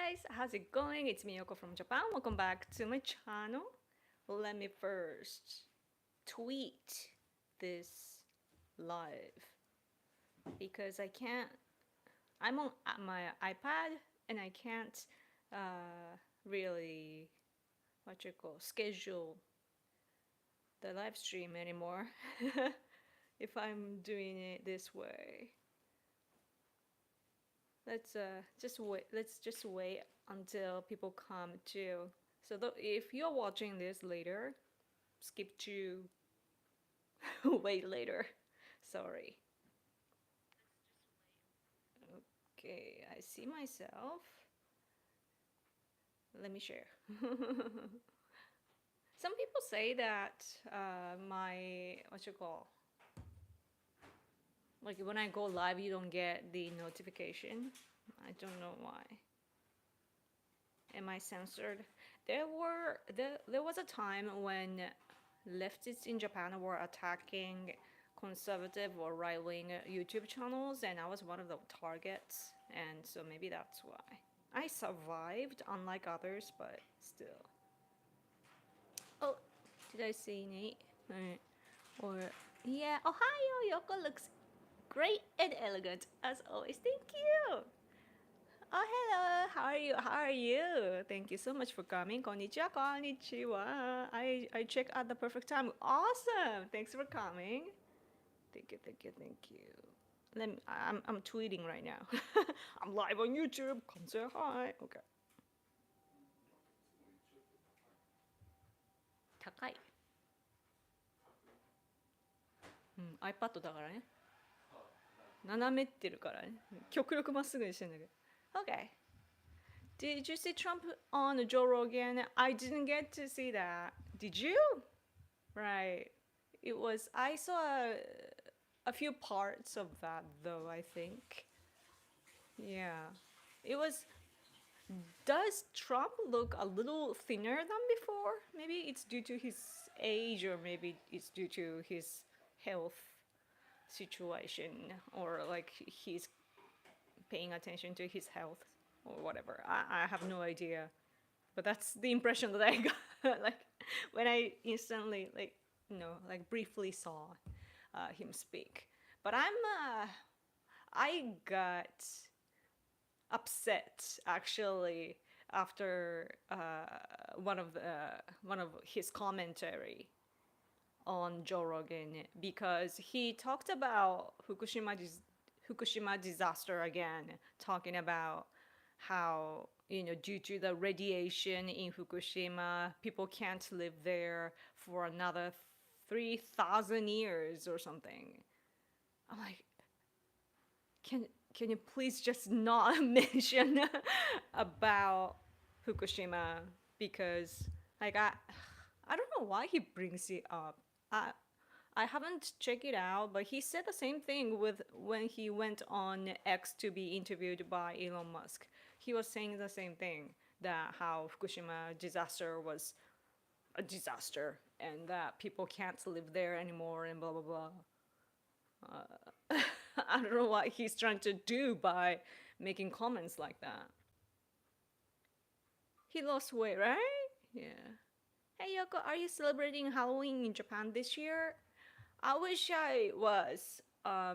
guys, how's it going? It's me, Yoko from Japan. Welcome back to my channel. Let me first tweet this live because I can't. I'm on my iPad and I can't really what you call schedule the live stream anymore if I'm doing it this way. Let's just wait until people come too. So if you're watching this later, skip to wait later. Sorry. Okay, I see myself. Let me share. Some people say that my what you call like when I go live, you don't get the notification. I don't know why. Am I censored? There was a time when leftists in Japan were attacking conservative or right wing YouTube channels, and I was one of the targets, and so maybe that's why. I survived, unlike others, but still. Oh, did I say Nate? Or, yeah, Ohio! Yoko looks great and elegant, as always. Thank you! Oh, hello. How are you? How are you? Thank you so much for coming. Konnichiwa, konnichiwa. I checked at the perfect time. Awesome. Thanks for coming. Thank you, thank you, thank you. I'm tweeting right now. I'm live on YouTube. Come say hi. Okay. 高い。うん、iPad だからね。斜めってるからね。極力まっすぐにしてんだけど。Okay. Did you see Trump on Joe Rogan? I didn't get to see that. Did you? Right. I saw a few parts of that though, I think. Yeah. It was, does Trump look a little thinner than before? Maybe it's due to his age or maybe it's due to his health situation or like he's paying attention to his health or whatever. I have no idea. But that's the impression that I got like when I instantly like briefly saw him speak. But I got upset actually after one of his commentary on Joe Rogan because he talked about Fukushima disaster again, talking about how due to the radiation in Fukushima, people can't live there for another 3,000 years or something. I'm like, can you please just not mention about Fukushima because like I don't know why he brings it up. I haven't checked it out, but he said the same thing with when he went on X to be interviewed by Elon Musk. He was saying the same thing that how Fukushima disaster was a disaster and that people can't live there anymore and blah blah blah. I don't know what he's trying to do by making comments like that. He lost weight, right? Yeah. Hey Yoko, are you celebrating Halloween in Japan this year? I wish I was. I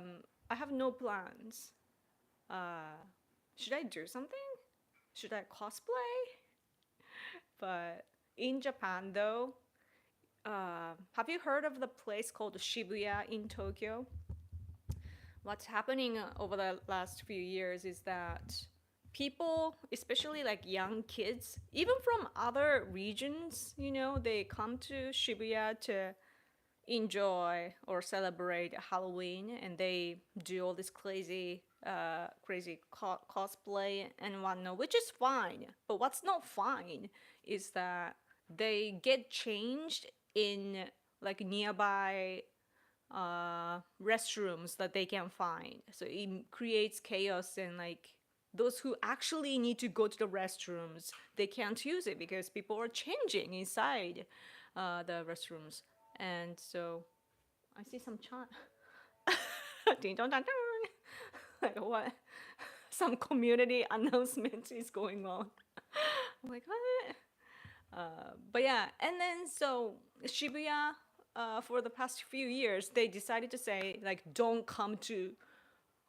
have no plans. Should I do something? Should I cosplay? But in Japan, though, have you heard of the place called Shibuya in Tokyo? What's happening over the last few years is that people, especially like young kids, even from other regions, they come to Shibuya to enjoy or celebrate Halloween, and they do all this crazy cosplay and whatnot, which is fine. But what's not fine is that they get changed in like nearby restrooms that they can find. So it creates chaos and like those who actually need to go to the restrooms, they can't use it because people are changing inside the restrooms. And so I see some chant. Ding dong dong dong. Like what? some community announcement is going on. I'm like, what? But yeah, and then so Shibuya, for the past few years, they decided to say like, don't come to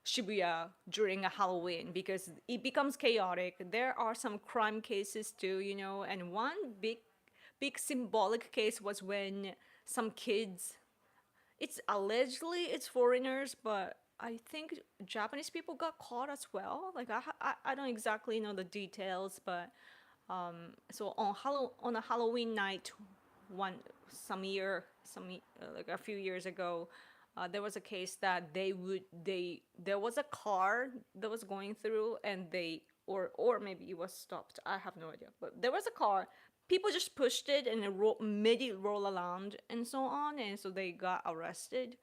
Shibuya during a Halloween because it becomes chaotic. There are some crime cases too, and one big symbolic case was when some kids, it's allegedly it's foreigners, but I think Japanese people got caught as well. Like I don't exactly know the details, but so on a Halloween night, one like a few years ago, there was a case that there was a car that was going through and or maybe it was stopped. I have no idea, but there was a car. People just pushed it and made it roll around and so on, and so they got arrested.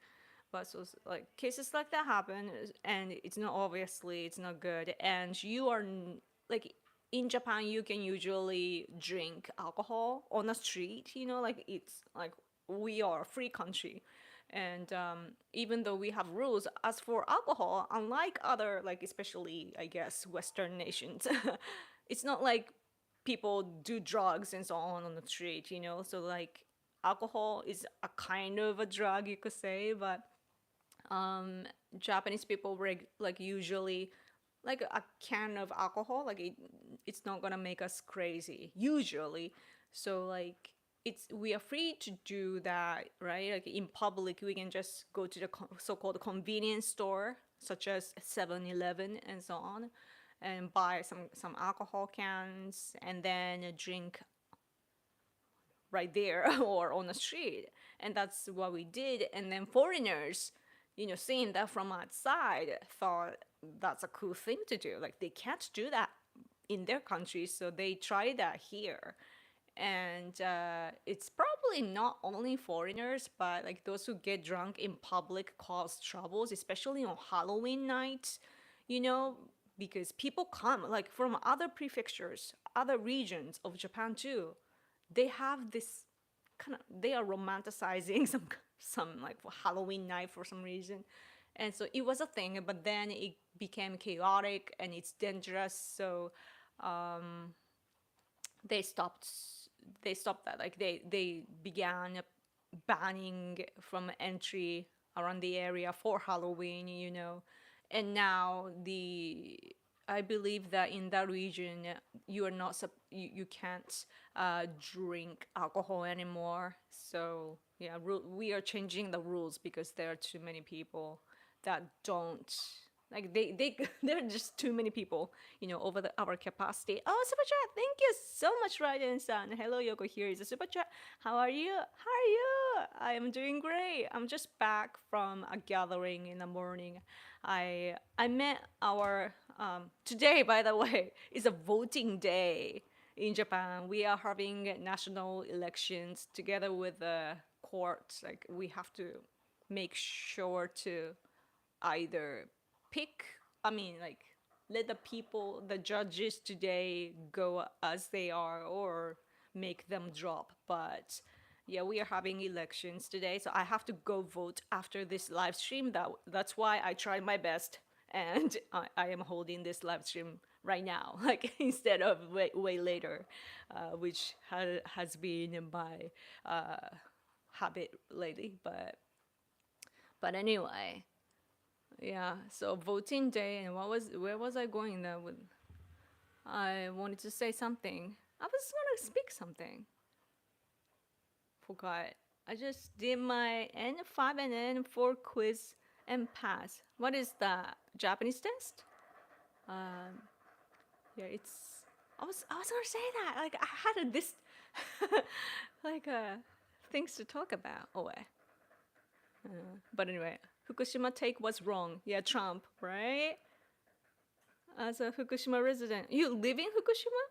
But so like cases like that happen, and it's not obviously it's not good. And like in Japan, you can usually drink alcohol on the street. Like it's like we are a free country, and even though we have rules as for alcohol, unlike other like especially I guess Western nations, it's not like people do drugs and so on the street. So like alcohol is a kind of a drug you could say, but Japanese people like usually like a can of alcohol like it's not gonna make us crazy usually. So like we are free to do that, right? Like in public we can just go to the so-called convenience store such as 7-Eleven and so on and buy some alcohol cans and then drink right there or on the street. And that's what we did. And then foreigners, seeing that from outside, thought that's a cool thing to do. Like they can't do that in their country, so they tried that here. And it's probably not only foreigners, but like those who get drunk in public cause troubles, especially on Halloween night, you know, because people come like from other prefectures, other regions of Japan too. They have this they are romanticizing some like Halloween night for some reason. And so it was a thing, but then it became chaotic and it's dangerous. So they stopped they stopped that. Like they began banning from entry around the area for Halloween, And now I believe that in that region you are not you can't drink alcohol anymore. So yeah, we are changing the rules because there are too many people that don't like there are just too many people, over our capacity. Oh, super chat! Thank you so much, Raiden-san. Hello, Yoko. Here is a super chat. How are you? How are you? I am doing great. I'm just back from a gathering in the morning. I met our today, by the way, is a voting day in Japan. We are having national elections together with the court. Like we have to make sure to either pick, like let the people, the judges today go as they are or make them drop. But yeah, we are having elections today, so I have to go vote after this live stream. That's why I tried my best, and I am holding this live stream right now, like instead of way later, which has been my habit lately. But anyway, yeah. So voting day, and where was I going there with? I wanted to say something. I was gonna speak something. Forgot. I just did my N5 and N4 quiz and pass. What is that? Japanese test? Yeah, it's. I was gonna say that. Like I had this, like things to talk about. Oh wait. But anyway, Fukushima take was wrong. Yeah, Trump, right? As a Fukushima resident, you live in Fukushima?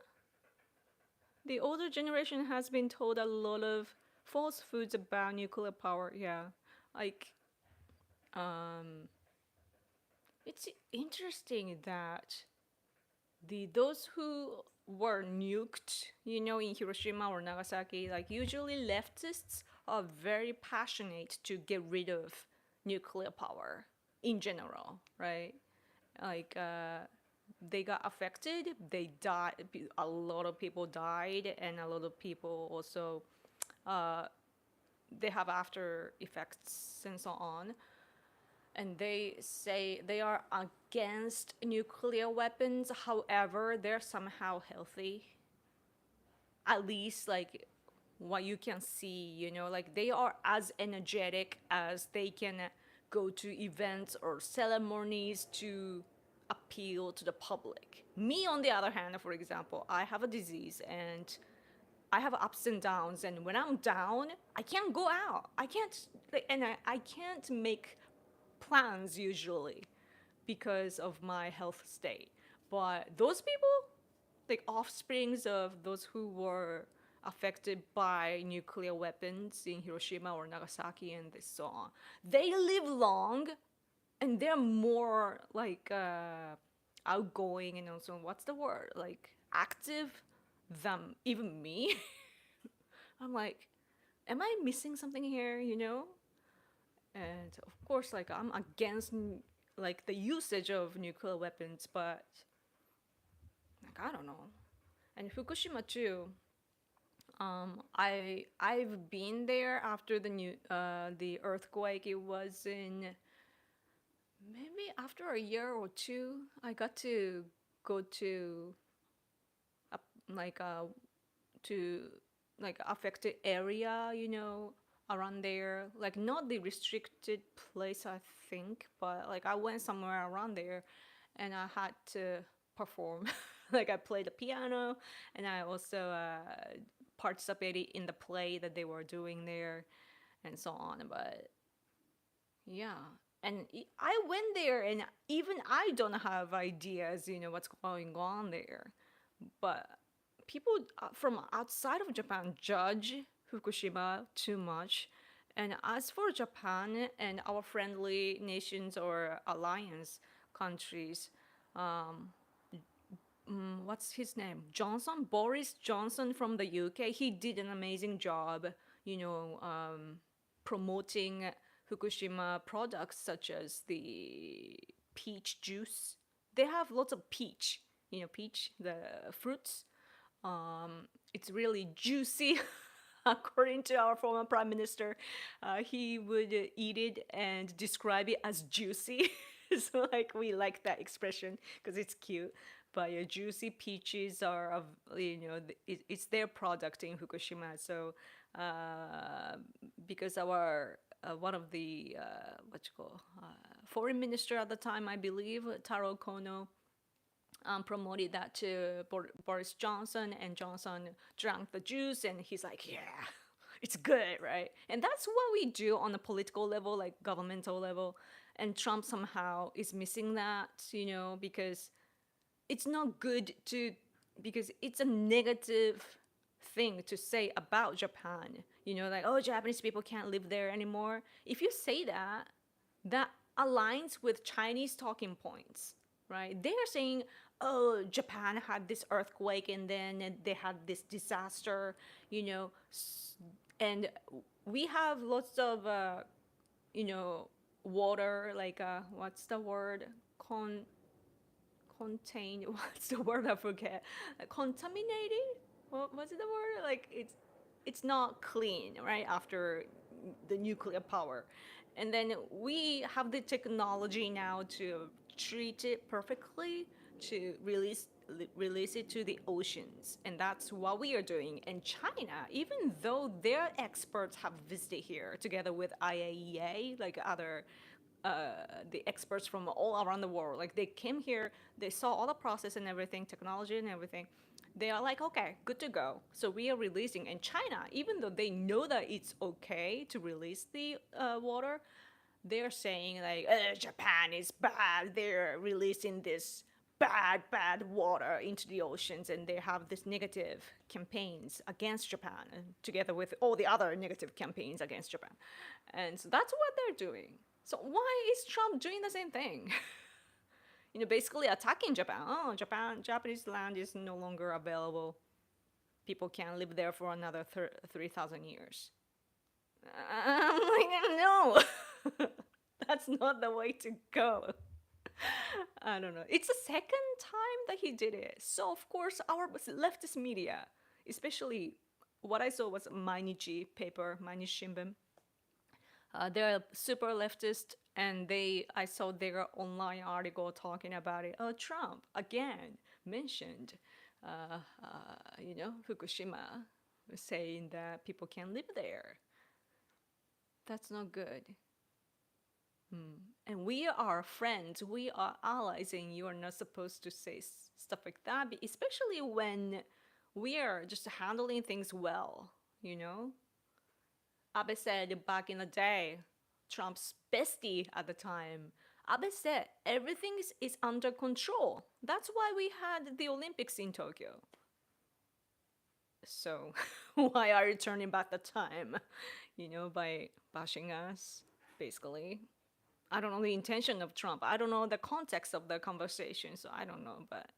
The older generation has been told a lot of falsehoods about nuclear power. Yeah, like, it's interesting that those who were nuked, in Hiroshima or Nagasaki, like usually leftists are very passionate to get rid of nuclear power in general, right? Like they got affected. They died. A lot of people died, and a lot of people also uh, they have after effects and so on. And they say they are against nuclear weapons. However, they're somehow healthy. At least like what you can see, like they are as energetic as they can go to events or ceremonies to appeal to the public. Me, on the other hand, for example, I have a disease and I have ups and downs, and when I'm down, I can't go out. I can't, like, and I can't make plans usually because of my health state. But those people, like offsprings of those who were affected by nuclear weapons in Hiroshima or Nagasaki and so on, they live long and they're more like outgoing and also what's the word, like active than even me. I'm like, am I missing something here? And of course, like I'm against like the usage of nuclear weapons, but like I don't know. And Fukushima too. I've been there after the earthquake. It was in maybe after a year or two. I got to go to a, like a to like affected area, around there. Like not the restricted place, I think, but like I went somewhere around there, and I had to perform. Like I played the piano, and I also participated in the play that they were doing there, and so on. But yeah. And I went there, and even I don't have ideas, what's going on there. But people from outside of Japan judge Fukushima too much. And as for Japan and our friendly nations or alliance countries, um, what's his name? Johnson, Boris Johnson from the UK. He did an amazing job, promoting Fukushima products such as the peach juice. They have lots of peach, peach, the fruits. It's really juicy. According to our former prime minister, he would eat it and describe it as juicy. So like we like that expression because it's cute. But yeah, juicy peaches are of it's their product in Fukushima. So because our one of the what you call foreign minister at the time, I believe, Taro Kono, promoted that to Boris Johnson, and Johnson drank the juice, and he's like, "Yeah, it's good, right?" And that's what we do on a political level, like governmental level. And Trump somehow is missing that, because it's not good to, because it's a negative thing to say about Japan. Like, oh, Japanese people can't live there anymore. If you say that, that aligns with Chinese talking points, right? They are saying, oh, Japan had this earthquake and then they had this disaster, and we have lots of, water, like, what's the word? Contained, what's the word, I forget. Contaminated, what was it, the word, like it's not clean, right, after the nuclear power. And then we have the technology now to treat it perfectly, to release it to the oceans, and that's what we are doing. And China, even though their experts have visited here together with IAEA, like other the experts from all around the world. Like they came here, they saw all the process and everything, technology and everything. They are like, okay, good to go. So we are releasing. And China, even though they know that it's okay to release the water, they're saying like, Japan is bad. They're releasing this bad water into the oceans, and they have this negative campaigns against Japan, and together with all the other negative campaigns against Japan. And so that's what they're doing. So why is Trump doing the same thing? Basically attacking Japan. Oh, Japanese land is no longer available. People can't live there for another 3,000 years. I'm like, no, that's not the way to go. I don't know. It's the second time that he did it. So of course our leftist media, especially what I saw was Mainichi paper, Mainichi Shimbun. They're super leftist, and I saw their online article talking about it. Oh, Trump again mentioned, Fukushima, saying that people can't live there. That's not good. And we are friends, we are allies, and you are not supposed to say stuff like that, especially when we are just handling things well, you know? Abe said back in the day, Trump's bestie at the time, Abe said everything is under control. That's why we had the Olympics in Tokyo. So why are you turning back the time, by bashing us, basically? I don't know the intention of Trump. I don't know the context of the conversation, so I don't know. But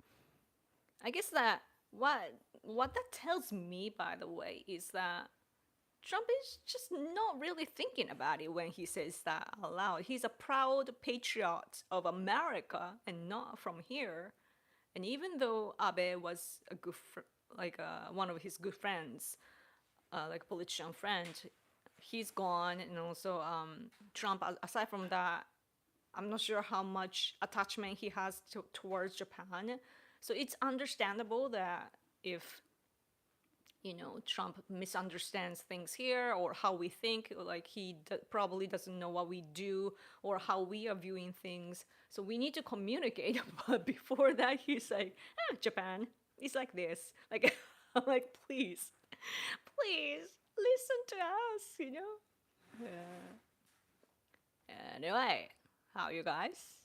I guess that what that tells me, by the way, is that Trump is just not really thinking about it when he says that aloud. He's a proud patriot of America and not from here. And even though Abe was a good, one of his good friends, like politician friend, he's gone, and also Trump. Aside from that, I'm not sure how much attachment he has towards Japan. So it's understandable that if Trump misunderstands things here or how we think, like he probably doesn't know what we do or how we are viewing things. So we need to communicate. But before that, he's like, Japan, it's like this. Like, I'm like, please, please listen to us. Yeah. Anyway, how are you guys?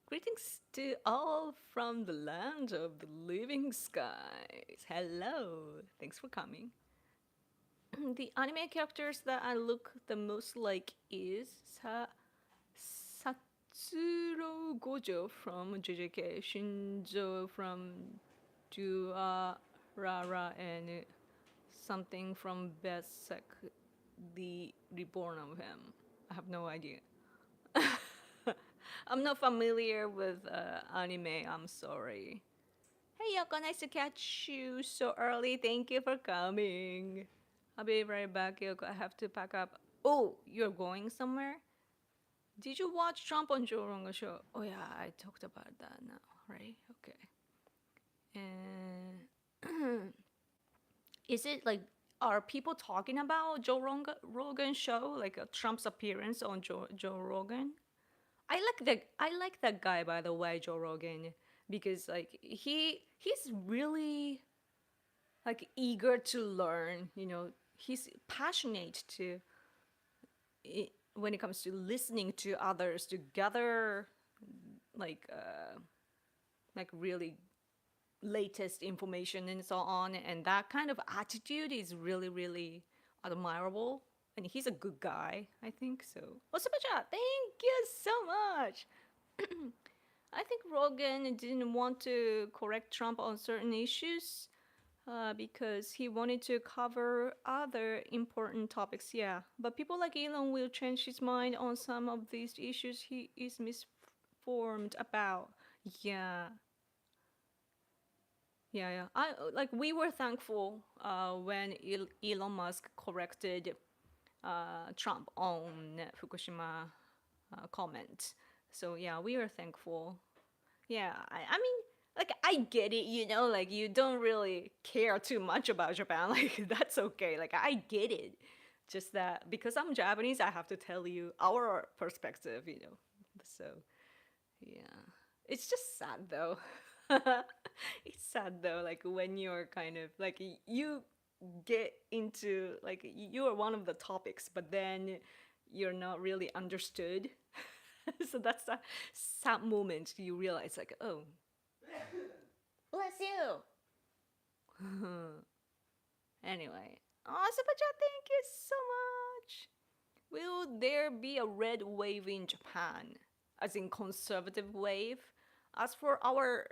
Greetings to all from the land of the living skies. Hello, thanks for coming. The anime characters that I look the most like is Satsuro Gojo from JJK, Shinjo from Durarara, and something from Berserk, the reborn of him. I have no idea. I'm not familiar with anime. I'm sorry. Hey Yoko, nice to catch you so early. Thank you for coming. I'll be right back, Yoko. I have to pack up. Oh, you're going somewhere? Did you watch Trump on Joe Rogan show? Oh yeah, I talked about that now, right? Okay. And is it like, are people talking about Joe Rogan show, like Trump's appearance on Joe Rogan? I like that guy, by the way, Joe Rogan, because like he's really like eager to learn. He's passionate to when it comes to listening to others to gather like really latest information and so on, and that kind of attitude is really really admirable. And he's a good guy, I think so. Oh, super chat, thank you so much. I think Rogan didn't want to correct Trump on certain issues because he wanted to cover other important topics. Yeah, but people like Elon will change his mind on some of these issues he is misinformed about. Yeah. Yeah. We were thankful when Elon Musk corrected Trump on Fukushima comment. So yeah, we are thankful. Yeah, I mean, like I get it, like you don't really care too much about Japan. Like that's okay. Like I get it. Just that because I'm Japanese, I have to tell you our perspective. So yeah, it's just sad though. It's sad though, like when you're kind of like you get into like you are one of the topics, but then you're not really understood. So that's a sad moment. You realize like, oh, bless you. Anyway, oh, super chat, thank you so much. Will there be a red wave in Japan, as in conservative wave? As for our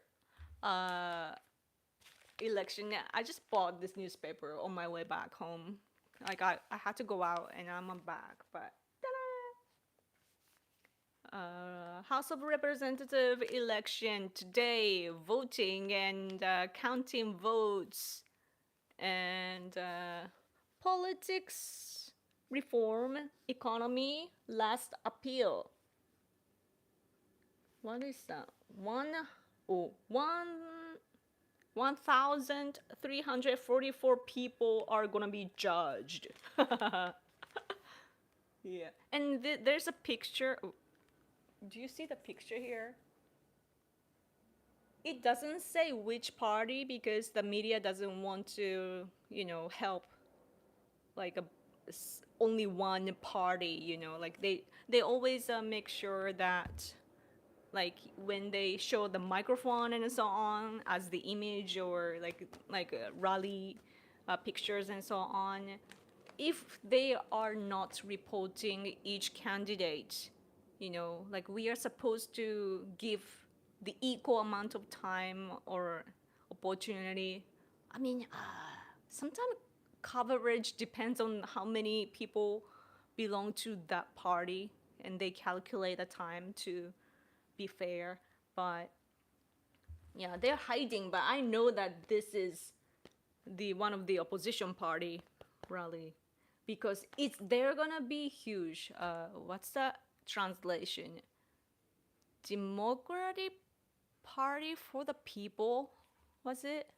election, I just bought this newspaper on my way back home. Like I had to go out and I'm back, but House of Representative election today, voting and counting votes, and politics reform, economy, last appeal. What is that? 1,344 people are gonna be judged. Yeah, and there's a picture. Do you see the picture here? It doesn't say which party because the media doesn't want to, help like only one party. Like they always make sure that like when they show the microphone and so on as the image or like rally pictures and so on, if they are not reporting each candidate, like we are supposed to give the equal amount of time or opportunity. I mean, sometimes coverage depends on how many people belong to that party and they calculate the time to be fair. But yeah, they're hiding, but I know that this is the one of the opposition party rally because they're gonna be huge. What's the translation? Democratic Party for the People, was it?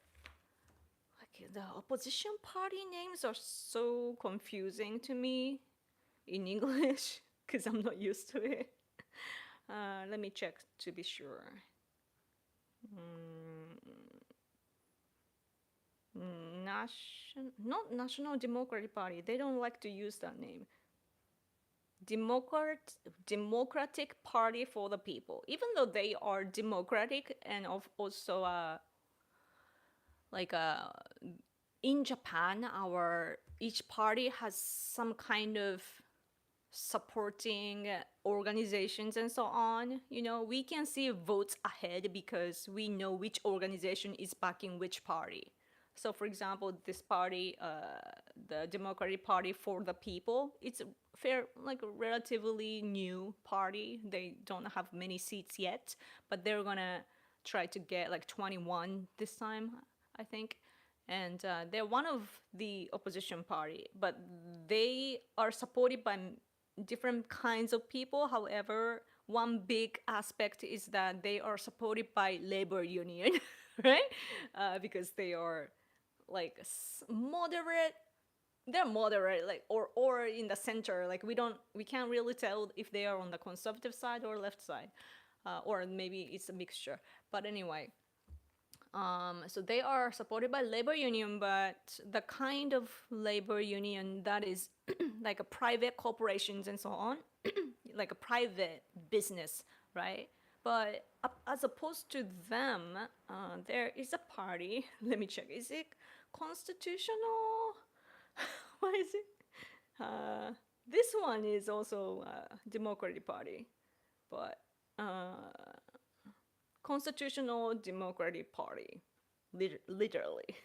Like the opposition party names are so confusing to me in English because I'm not used to it. Let me check to be sure. Not National Democratic Party. They don't like to use that name. Democratic Party for the People. Even though they are democratic and also like in Japan, each party has some kind of supporting organizations and so on. We can see votes ahead because we know which organization is backing which party. So for example, this party, the Democratic Party for the People, it's like a relatively new party. They don't have many seats yet, but they're gonna try to get like 21 this time, I think. And they're one of the opposition party, but they are supported by different kinds of people. However, one big aspect is that they are supported by labor union, right? Because they are like moderate. They're moderate, like or in the center. Like we can't really tell if they are on the conservative side or left side, or maybe it's a mixture. But anyway, so they are supported by labor union, but the kind of labor union that is like a private corporations and so on, like a private business, right? But as opposed to them, there is a party. Let me check. Is it constitutional? What is it? This one is also Democratic Party, but Constitutional Democratic Party, literally.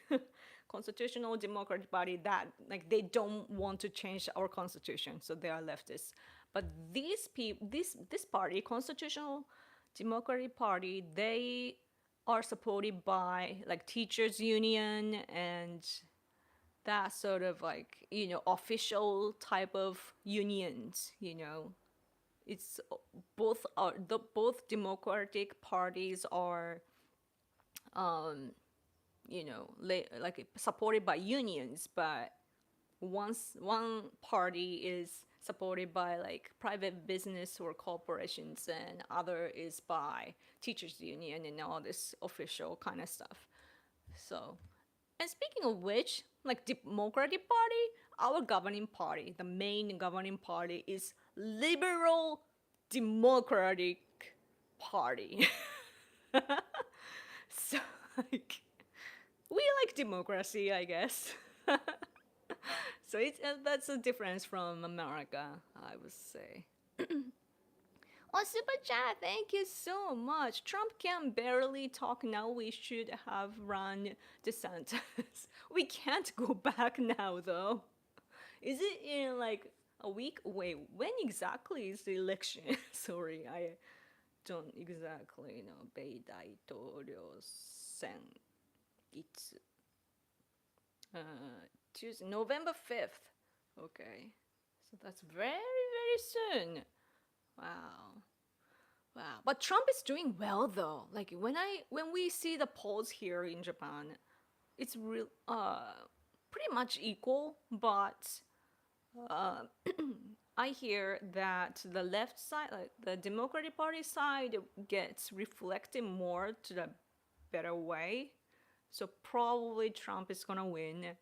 Constitutional Democratic Party that like they don't want to change our constitution, so they are leftists. But this party, Constitutional Democratic Party, they are supported by like teachers union and that sort of like official type of unions. It's both democratic parties are like supported by unions, but one party is supported by like private business or corporations and other is by teachers union and all this official kind of stuff. So, and speaking of which, like Democratic Party, our governing party, the main governing party is Liberal Democratic Party. So like we like democracy, I guess. So that's a difference from America, I would say. Oh, Super Chat, thank you so much. Trump can barely talk now. We should have run DeSantis. We can't go back now, though. Is it in like A week? Wait, when exactly is the election? Sorry, I don't exactly know. 米大統領選いつ Tuesday, November 5th. Okay. So that's very, very soon. Wow. Wow. But Trump is doing well though. Like when we see the polls here in Japan, it's real pretty much equal, but uh, I hear that the left side, like the Democratic Party side, gets reflected more to the better way. So probably Trump is gonna win.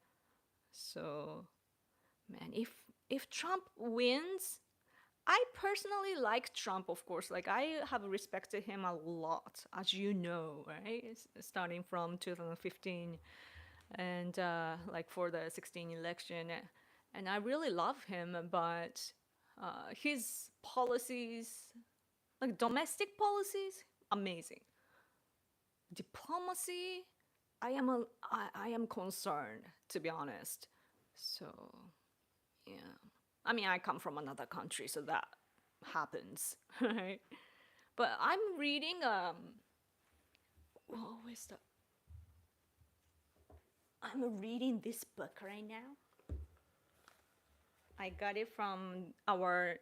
So, man, if Trump wins, I personally like Trump, of course. Like I have respected him a lot, as you know, right? Starting from 2015, and like for the 16 election, and I really love him. But his policies, like domestic policies, amazing. Diplomacy, I am concerned, to be honest. So yeah, I mean I come from another country, so that happens, right? But I'm reading oh, where's the I'm reading this book right now. I got it from our,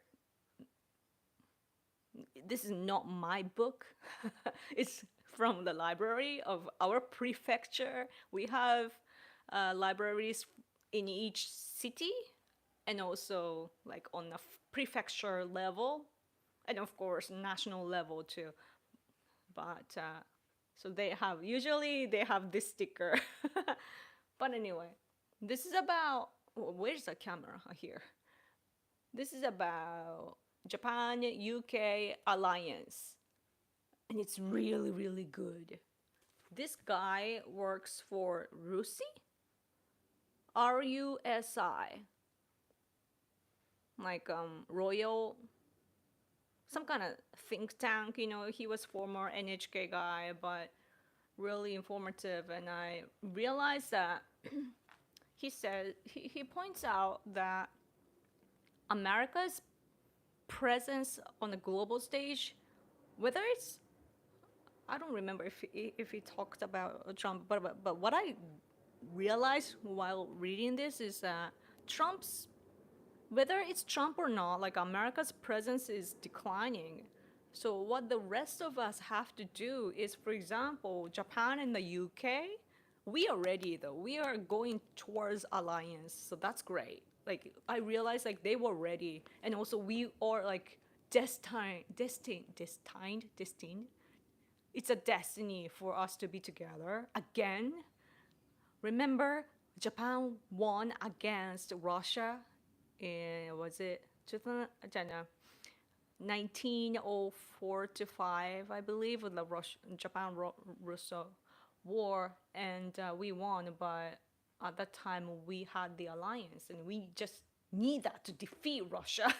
this is not my book. It's from the library of our prefecture. We have libraries in each city, and also like on a prefecture level, and of course national level too. But so they have, usually they have this sticker. But anyway, this is about, where's the camera here? This is about Japan UK alliance, and it's really really good. This guy works for RUSI, RUSI, like royal, some kind of think tank. You know, he was former NHK guy, but really informative. And I realized that he points out that America's presence on the global stage, whether it's, I don't remember if he talked about Trump, but what I realized while reading this is that Trump's, whether it's Trump or not, like America's presence is declining. So what the rest of us have to do is, for example, Japan and the UK, we are ready though. We are going towards alliance, so that's great. Like I realized like they were ready, and also we are like destined. It's a destiny for us to be together again. Remember, Japan won against Russia in, was it 1904 to 5, I believe, with the Japan-Russo war, and we won. But at that time, we had the alliance, and we just need that to defeat Russia,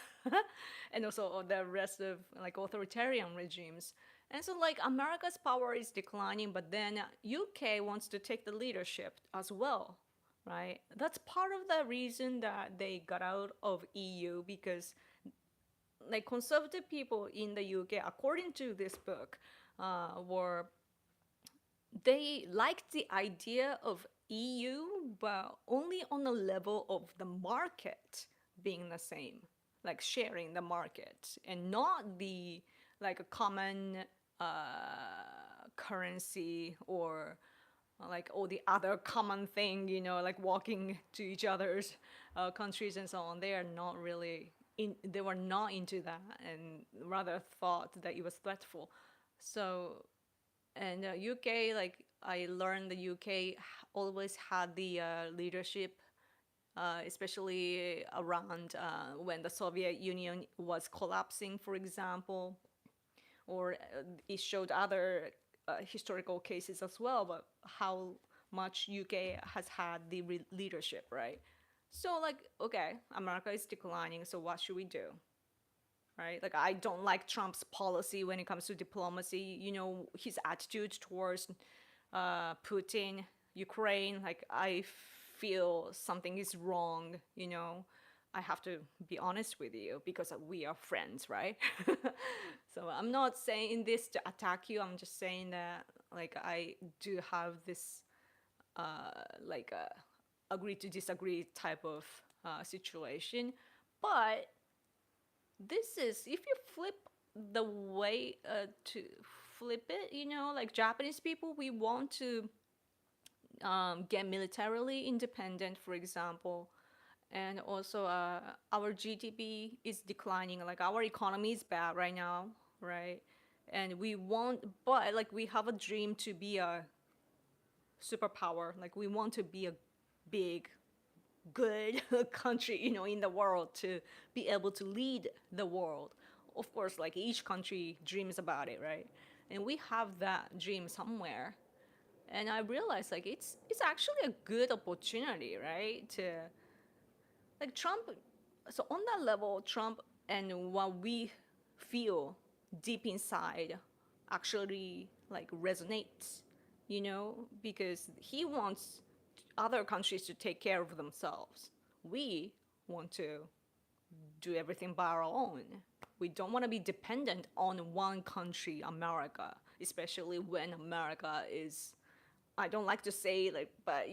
and also the rest of like authoritarian regimes. And so like America's power is declining, but then UK wants to take the leadership as well, right? That's part of the reason that they got out of EU, because like conservative people in the UK, according to this book, were, they liked the idea of EU, but only on the level of the market being the same, like sharing the market, and not the like a common currency, or like all the other common thing, you know, like walking to each other's countries and so on. They are not really they were not into that, and rather thought that it was threatful. So, and UK, like I learned the UK always had the leadership, especially around when the Soviet Union was collapsing, for example, or it showed other historical cases as well, but how much UK has had the leadership, right? So like, okay, America is declining, so what should we do? Right? Like I don't like Trump's policy when it comes to diplomacy. You know, his attitude towards Putin, Ukraine. Like I feel something is wrong. You know, I have to be honest with you because we are friends, right? So I'm not saying this to attack you. I'm just saying that like I do have this like agree to disagree type of situation. But this is if you flip the way to flip it, like Japanese people, we want to get militarily independent, for example, and also our GDP is declining. Like our economy is bad right now, right? And we want, but like we have a dream to be a superpower. Like we want to be a big, good country, in the world to be able to lead the world. Of course, like each country dreams about it, right? And we have that dream somewhere. And I realized like it's actually a good opportunity, right? To like Trump. So on that level, Trump and what we feel deep inside actually like resonates, because he wants other countries to take care of themselves. We want to do everything by our own. We don't want to be dependent on one country, America, especially when America is, I don't like to say like, but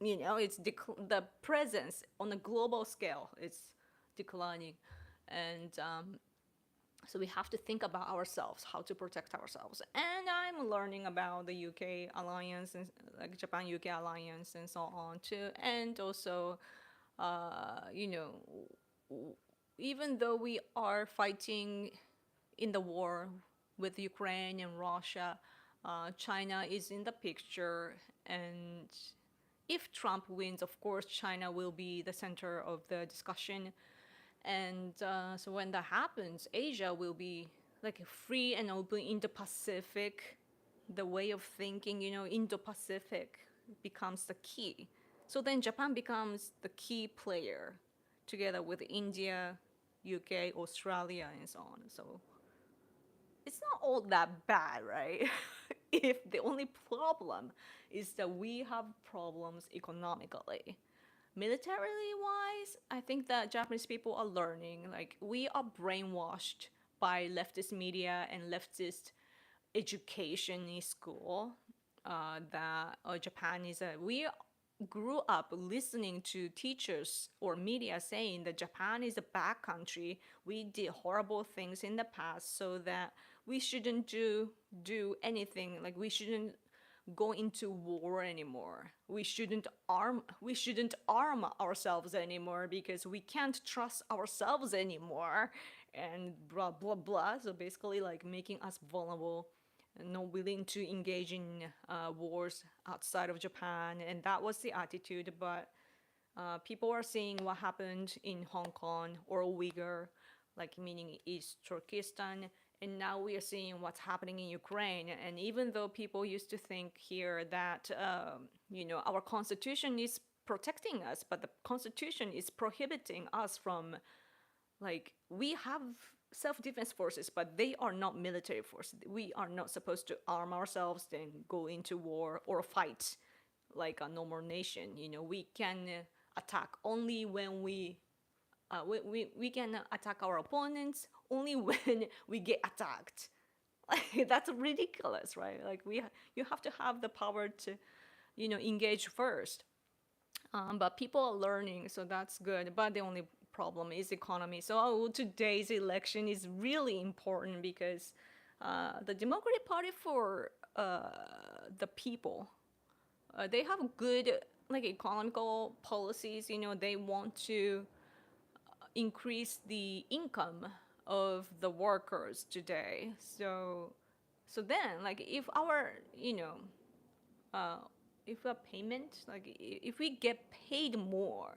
it's the presence on a global scale is declining, and so we have to think about ourselves, how to protect ourselves. And I'm learning about the UK alliance and like Japan UK alliance and so on too, and also, you know, even though we are fighting in the war with Ukraine and Russia, China is in the picture. And if Trump wins, of course, China will be the center of the discussion. And so when that happens, Asia will be like free and open Indo-Pacific. The way of thinking, Indo-Pacific becomes the key. So then Japan becomes the key player together with India, UK, Australia, and so on. So it's not all that bad, right? If the only problem is that we have problems economically. Militarily wise, I think that Japanese people are learning. Like, we are brainwashed by leftist media and leftist education in school. That Japan is a. We grew up listening to teachers or media saying that Japan is a bad country. We did horrible things in the past, so that we shouldn't do anything. Like we shouldn't go into war anymore. We shouldn't arm ourselves anymore because we can't trust ourselves anymore, and blah blah blah. So basically, like making us vulnerable and not willing to engage in wars outside of Japan, and that was the attitude. But people are seeing what happened in Hong Kong or Uyghur, like meaning East Turkestan, and now we are seeing what's happening in Ukraine. And even though people used to think here that our constitution is protecting us, but the constitution is prohibiting us from, like, we have self-defense forces, but they are not military forces. We are not supposed to arm ourselves then go into war or fight like a normal nation. We can attack only when we can attack our opponents only when we get attacked. Like, that's ridiculous, right? Like you have to have the power to engage first. But people are learning, so that's good. But the only problem is economy. So today's election is really important because the Democratic Party for the people, they have good like economical policies. They want to increase the income of the workers today. So then, like, if our uh, if a payment, like if we get paid more,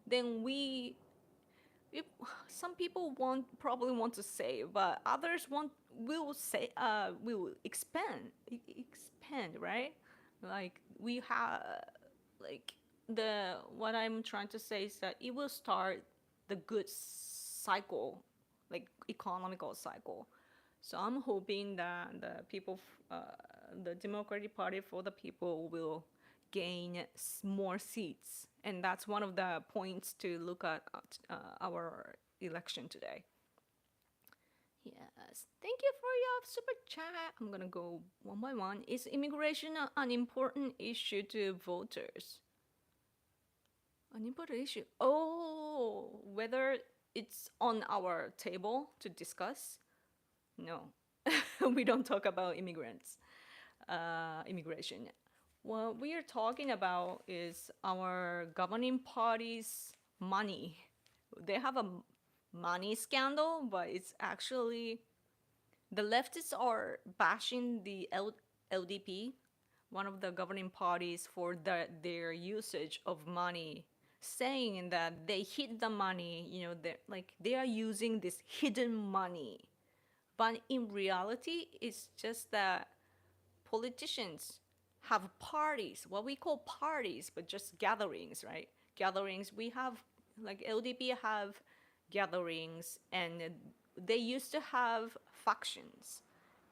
then if some people probably want to save, but others will say will expand, right? Like we have, like, the what I'm trying to say is that it will start the good cycle, like economical cycle. So I'm hoping that the Democratic Party for the people will gain more seats. And that's one of the points to look at our election today. Yes, thank you for your super chat. I'm gonna go one by one. Is immigration an important issue to voters? An important issue. Oh, whether it's on our table to discuss? No, we don't talk about immigration. What we are talking about is our governing party's money. They have a money scandal, but it's actually the leftists are bashing the LDP, one of the governing parties, for their usage of money, saying that they hid the money. They are using this hidden money, but in reality, it's just that politicians have parties, what we call parties, but just gatherings, right? Gatherings. We have, like, LDP have gatherings, and they used to have factions,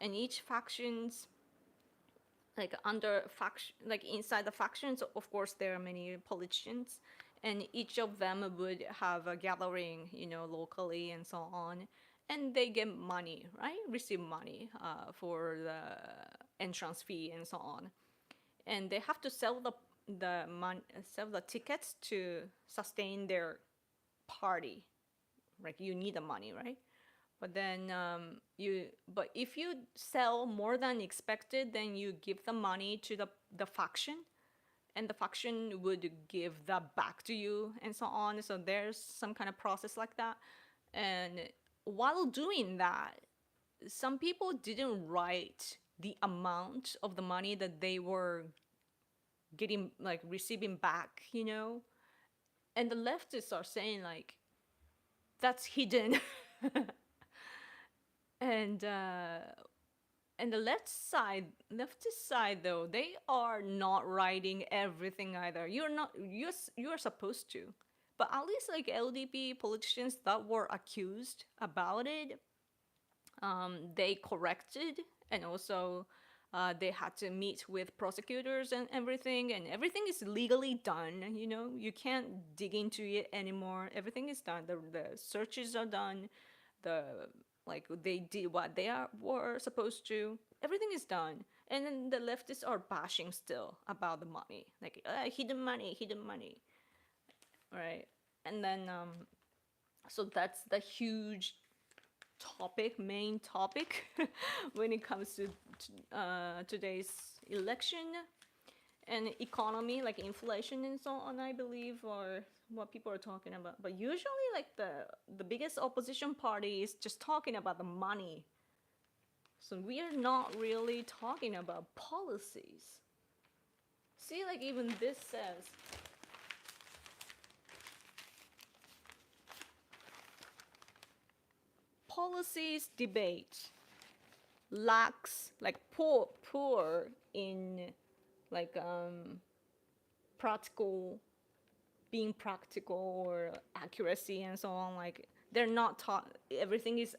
and each factions, like under faction, like inside the factions, of course there are many politicians, and each of them would have a gathering, locally and so on, and they get money, right? Receive money for the entrance fee and so on, and they have to sell sell the tickets to sustain their party. Like, you need the money, right? But then but if you sell more than expected, then you give the money to the faction, and the faction would give that back to you and so on. So there's some kind of process like that. And while doing that, some people didn't write the amount of the money that they were getting, like, receiving back, and the leftists are saying, like, that's hidden. and and the leftist side, though, they are not writing everything either. You're supposed to, but at least, like, LDP politicians that were accused about it, they corrected, and also they had to meet with prosecutors and everything is legally done. You can't dig into it anymore. Everything is done. The searches are done. They did what were supposed to. Everything is done, and then the leftists are bashing still about the money, like, hidden money, right? And then so that's the huge main topic when it comes to today's election and economy, like inflation and so on, I believe, or what people are talking about. But usually, like, the biggest opposition party is just talking about the money. So we are not really talking about policies. See, like, even this says, policies debate lacks, like, poor in, like, being practical or accuracy and so on. Like, they're not taught. Everything is,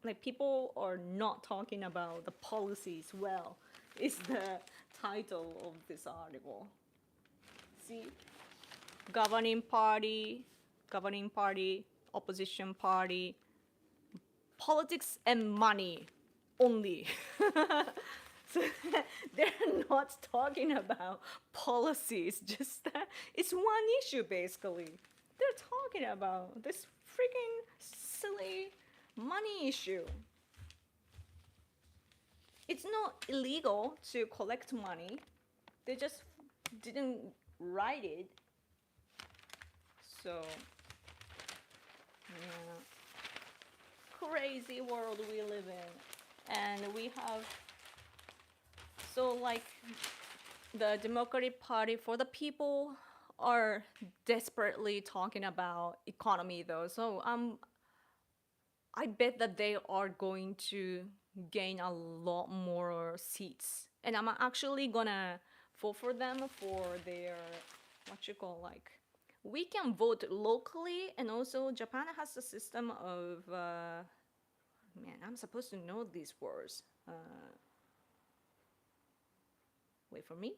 like, people are not talking about the policies well, is the title of this article. See, governing party, opposition party, politics and money only. So they're not talking about policies, just that it's one issue basically. They're talking about this freaking silly money issue. It's not illegal to collect money. They just didn't write it. So, yeah. Crazy world we live in. And we have, so, like, the Democratic Party for the people are desperately talking about economy, though. So I bet that they are going to gain a lot more seats, and I'm actually gonna vote for them for their, what you call, like, we can vote locally, and also Japan has a system of man, I'm supposed to know these words. Wait for me.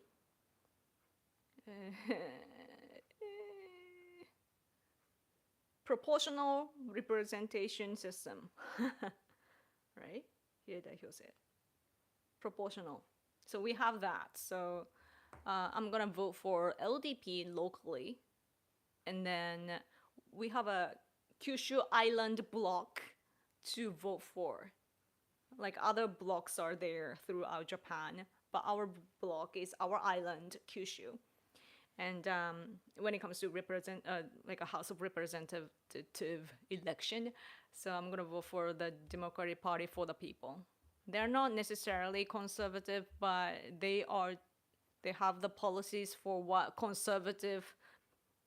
proportional representation system. Right? Here that he said. Proportional. So we have that. So I'm gonna vote for LDP locally, and then we have a Kyushu Island block to vote for. Like other blocks are there throughout Japan, but our block is our island, Kyushu. And when it comes to represent like a House of Representative election, so I'm gonna vote for the Democratic Party for the people. They're not necessarily conservative, but they have the policies for what conservative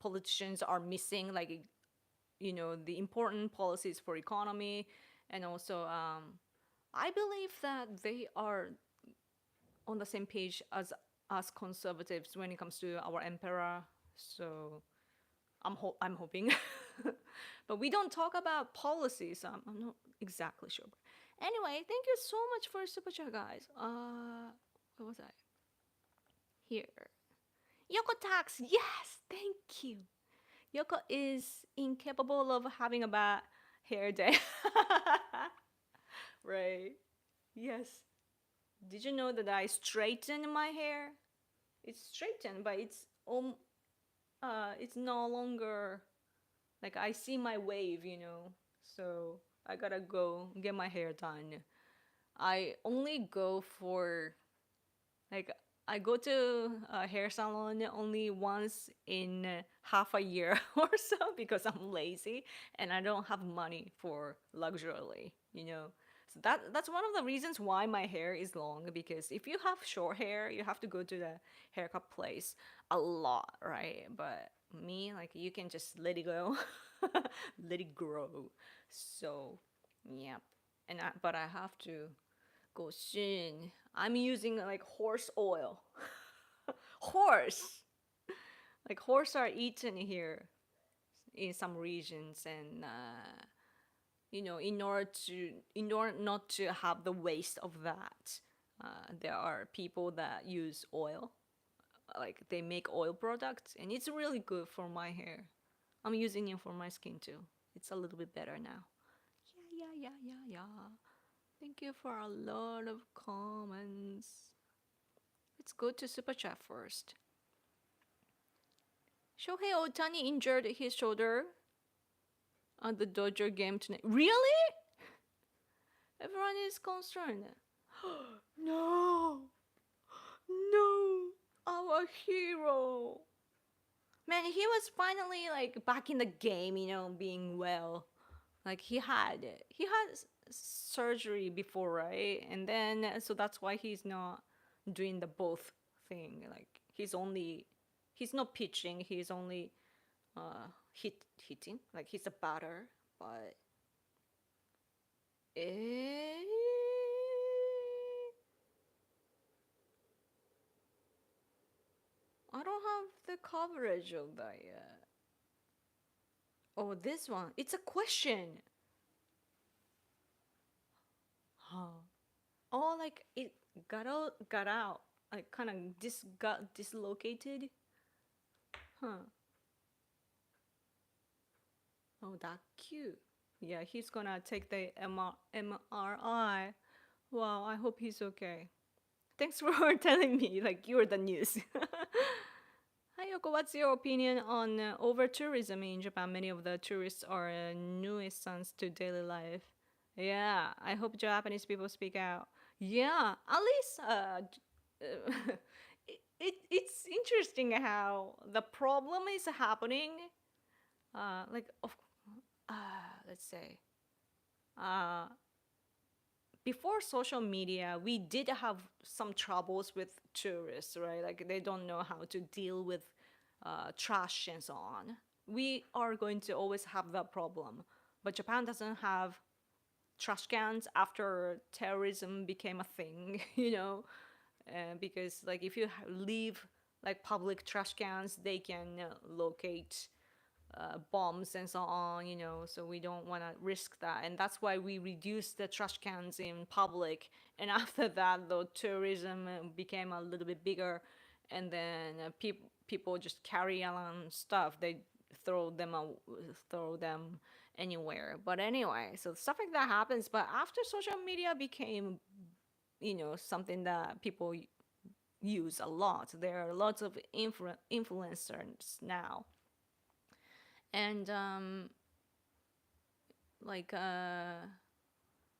politicians are missing, like the important policies for economy, and also I believe that they are on the same page as us conservatives when it comes to our emperor. So I'm hoping, but we don't talk about policies. So I'm not exactly sure. Anyway, thank you so much for super chat, guys. What was I? Here, Yoko tax. Yes, thank you. Yoko is incapable of having a bad hair day. Right. Yes. Did you know that I straighten my hair? It's straightened, but it's no longer like I see my wave. So I gotta go get my hair done. I only go for like I go to a hair salon only once in half a year or so because I'm lazy and I don't have money for luxury. So that's one of the reasons why my hair is long, because if you have short hair, you have to go to the haircut place a lot, right? But me, like you can just let it go, let it grow. So, yeah. But I have to go soon. I'm using like horse oil. Horse. Like horse are eaten here in some regions, and in order not to have the waste of that, there are people that use oil. Like they make oil products, and it's really good for my hair. I'm using it for my skin too. It's a little bit better now. Yeah, yeah, yeah, yeah, yeah. Thank you for a lot of comments. Let's go to Super Chat first. Shohei Otani injured his shoulder at the Dodger game tonight. Really? Everyone is concerned. No! No! Our hero! Man, he was finally like back in the game, being well. Like he had surgery before, right? And then so that's why he's not doing the both thing. Like he's not pitching. He's only hitting. Like he's a batter, but eh, I don't have the coverage of that yet. Oh, this one. It's a question. Huh. Oh, like it got out. Like kind of got dislocated. Huh. Oh, that cute. Yeah, he's gonna take the MRI. Wow, I hope he's okay. Thanks for telling me, like you're the news. Hi Yoko, what's your opinion on over tourism in Japan? Many of the tourists are nuisance to daily life. Yeah, I hope Japanese people speak out. Yeah, at least it's interesting how the problem is happening. Like let's say uh, before social media, we did have some troubles with tourists, right? Like they don't know how to deal with trash and so on. We are going to always have that problem, but Japan doesn't have trash cans after terrorism became a thing, because like if you leave like public trash cans, they can locate bombs and so on, so we don't want to risk that. And that's why we reduced the trash cans in public. And after that, the tourism became a little bit bigger. and then people just carry around stuff. They throw them out, throw them anywhere. But anyway, so stuff like that happens. But after social media became, something that people use a lot, there are lots of influencers now, and like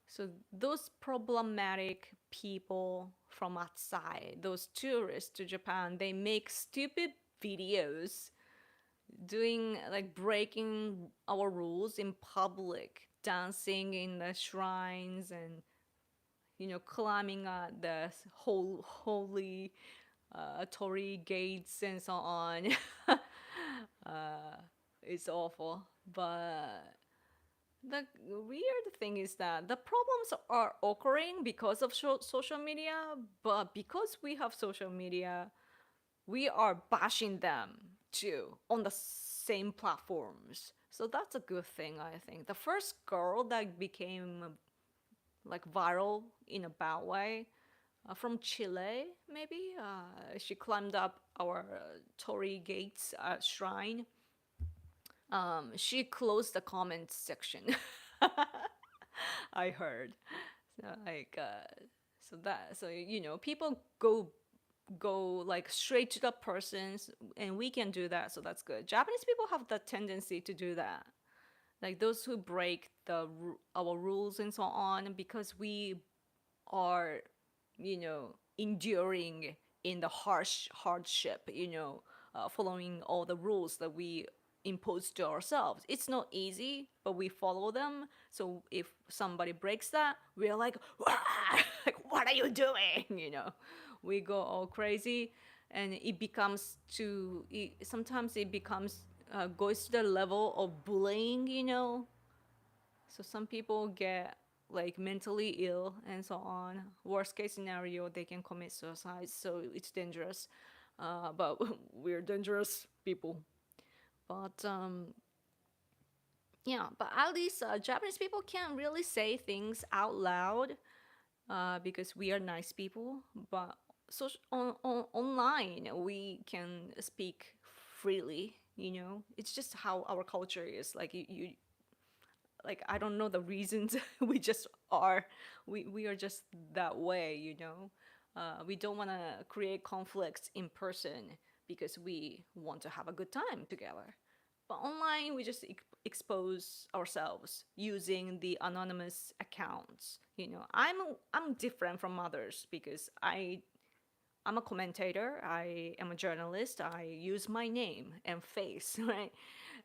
so those problematic people from outside, those tourists to Japan, they make stupid videos doing like breaking our rules in public, dancing in the shrines and climbing the holy torii gates and so on. It's awful, but the weird thing is that the problems are occurring because of social media, but because we have social media, we are bashing them too on the same platforms. So that's a good thing, I think. The first girl that became like viral in a bad way, from Chile, maybe. She climbed up our Torii Gates shrine. She closed the comment section. I heard. So, like, people go like straight to the persons, and we can do that, so that's good. Japanese people have the tendency to do that, like those who break our rules and so on, because we are enduring in the harsh hardship, following all the rules that we impose to ourselves. It's not easy, but we follow them. So if somebody breaks that, we're like, like, what are you doing? We go all crazy, and it becomes sometimes it becomes goes to the level of bullying. So some people get like mentally ill and so on. Worst case scenario, they can commit suicide. So it's dangerous. But we're dangerous people. But yeah, but at least Japanese people can't really say things out loud because we are nice people. But online, we can speak freely. It's just how our culture is. Like you like, I don't know the reasons. We just are. We are just that way. We don't want to create conflicts in person because we want to have a good time together. But online, we just expose ourselves using the anonymous accounts. I'm different from others because I'm a commentator. I am a journalist. I use my name and face, right?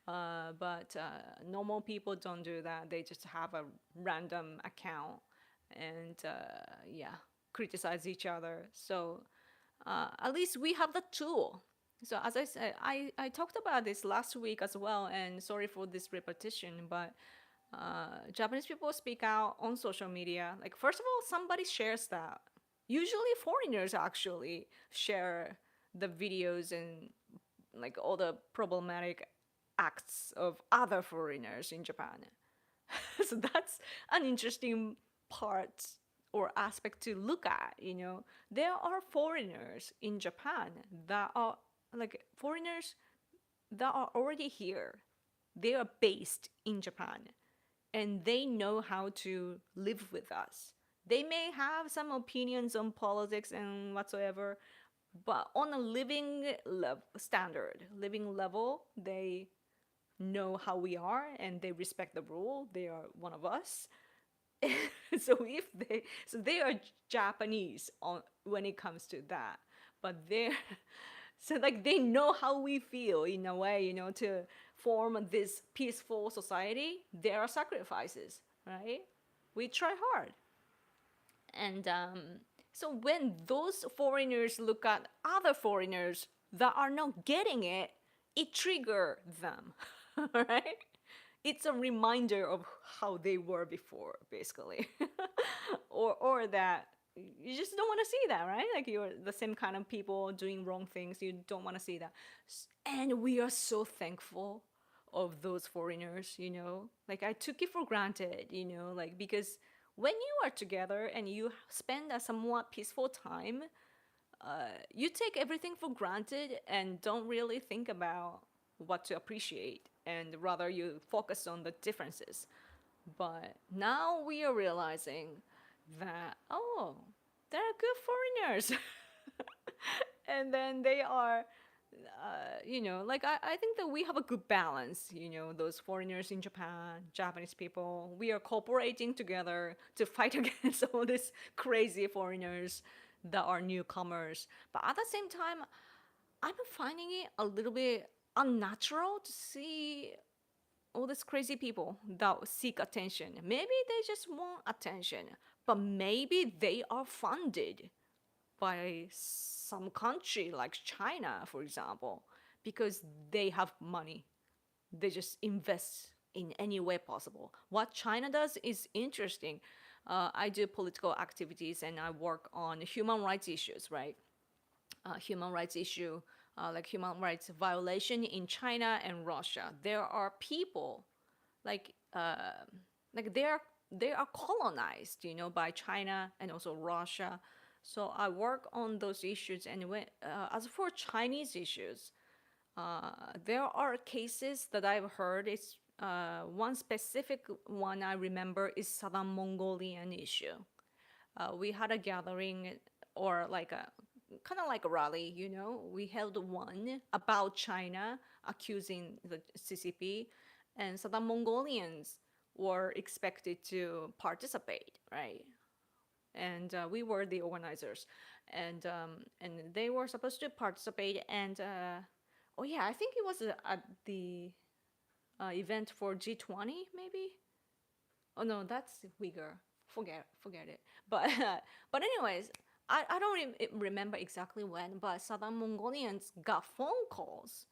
But normal people don't do that. They just have a random account and yeah, criticize each other. So at least we have the tool. So as I said, I talked about this last week as well, and sorry for this repetition, but Japanese people speak out on social media. Like, first of all, somebody shares that. Usually foreigners actually share the videos and like all the problematic acts of other foreigners in Japan. So that's an interesting part or aspect to look at. There are foreigners in Japan that are like foreigners that are already here. They are based in Japan and they know how to live with us. They may have some opinions on politics and whatsoever, but on a living level, they know how we are and they respect the rule. They are one of us. So they are Japanese when it comes to that, but they're so like they know how we feel in a way, to form this peaceful society. There are sacrifices, right? We try hard, and so when those foreigners look at other foreigners that are not getting it, it triggers them, right? It's a reminder of how they were before, basically. Or that you just don't want to see that, right? Like you're the same kind of people doing wrong things. You don't want to see that. And we are so thankful of those foreigners. Like I took it for granted, like because when you are together and you spend a somewhat peaceful time, you take everything for granted and don't really think about what to appreciate, and rather you focus on the differences. But now we are realizing that, oh, they're good foreigners. And then they are, like I think that we have a good balance, those foreigners in Japan, Japanese people. We are cooperating together to fight against all these crazy foreigners that are newcomers. But at the same time, I'm finding it a little bit unnatural to see all these crazy people that seek attention. Maybe they just want attention, but maybe they are funded by some country like China, for example, because they have money. They just invest in any way possible. What China does is interesting. I do political activities and I work on human rights issues, right? Human rights issue, like human rights violation in China and Russia. There are people like they are colonized, by China and also Russia. So I work on those issues. And as for Chinese issues, there are cases that I've heard. It's one specific one I remember is Southern Mongolian issue. We had a gathering, or like a kind of like a rally, We held one about China accusing the CCP, and Southern Mongolians were expected to participate, right? And we were the organizers, and they were supposed to participate. And oh yeah, I think it was at the event for G20, maybe. Oh no, that's Uyghur. Forget it. But but anyways, I don't remember exactly when, but Southern Mongolians got phone calls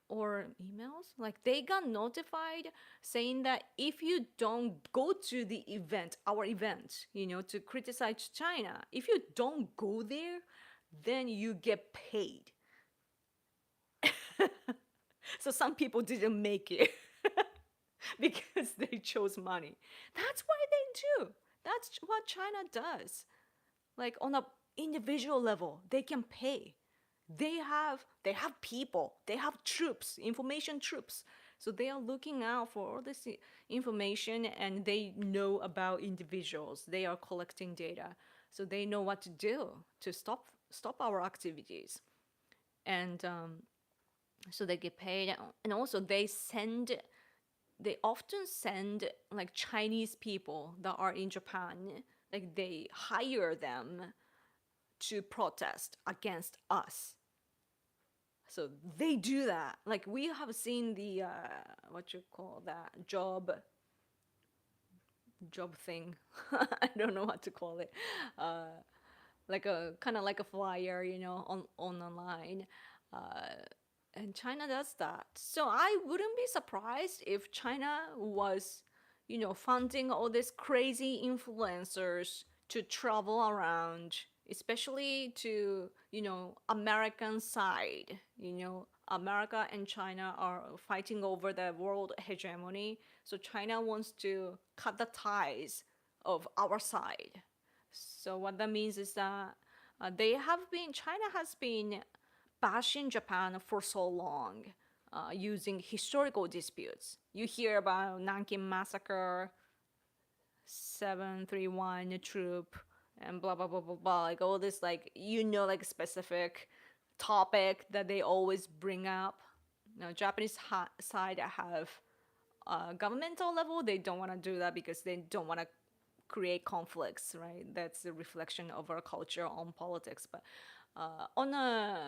or emails. Like they got notified saying that if you don't go to the event, our event, to criticize China, if you don't go there, then you get paid. So some people didn't make it because they chose money. That's why they do. That's what China does. Like on a individual level, they can pay. They have people, they have troops, information troops. So they are looking out for all this information, and they know about individuals. They are collecting data. So they know what to do to stop our activities. And so they get paid. And also they often send like Chinese people that are in Japan, like they hire them to protest against us. So they do that. Like we have seen the what you call that job thing. I don't know what to call it. Like a kind of like a flyer, on online. And China does that. So I wouldn't be surprised if China was, funding all these crazy influencers to travel around, especially to, American side. America and China are fighting over the world hegemony. So China wants to cut the ties of our side. So what that means is that China has been bashing Japan for so long, using historical disputes. You hear about Nanking Massacre, 731 troop, and blah blah blah blah blah. Like all this, like like specific topic that they always bring up. Now, Japanese side have governmental level. They don't want to do that because they don't want to create conflicts, right? That's a reflection of our culture on politics. But on a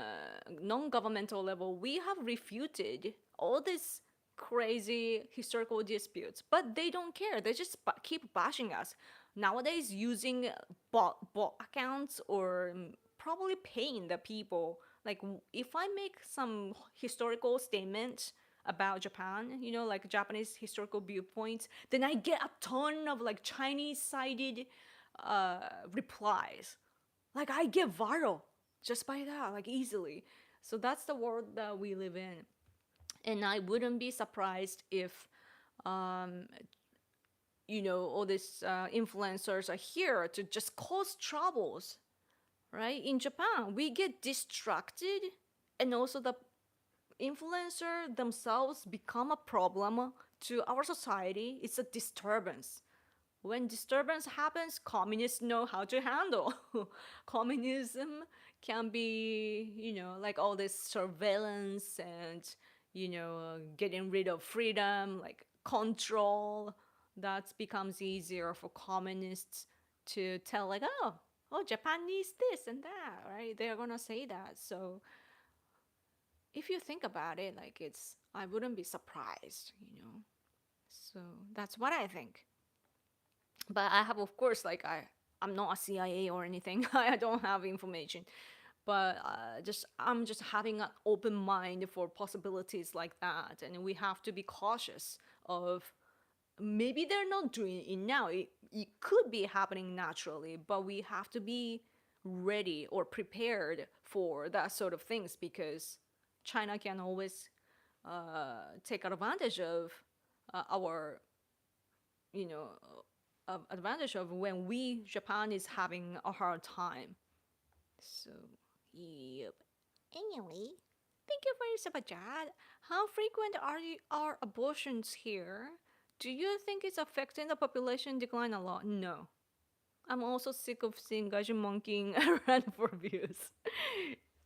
non-governmental level, we have refuted all these crazy historical disputes, but they don't care. They just keep bashing us. Nowadays, using bot accounts, or probably paying the people. Like if I make some historical statement about Japan, like Japanese historical viewpoints, then I get a ton of like Chinese-sided replies. Like I get viral just by that, like easily. So that's the world that we live in. And I wouldn't be surprised if, all these influencers are here to just cause troubles. right? In Japan, we get distracted, and also the influencer themselves become a problem to our society. It's a disturbance. When disturbance happens, communists know how to handle. Communism can be, like all this surveillance and, getting rid of freedom, like control. That becomes easier for communists to tell, like, oh, Japan needs this and that, right? They're gonna say that. So if you think about it, like I wouldn't be surprised. So that's what I think. But I have, of course, like I'm not a CIA or anything. I don't have information, but just I'm just having an open mind for possibilities like that, and we have to be cautious of maybe they're not doing it now. It could be happening naturally, but we have to be ready or prepared for that sort of things because China can always take advantage of our, you know, advantage of when we Japan is having a hard time. So, yep. Anyway, thank you for your super chat. How frequent are abortions here? Do you think it's affecting the population decline a lot? No. I'm also sick of seeing Gaijin monkeying around for views.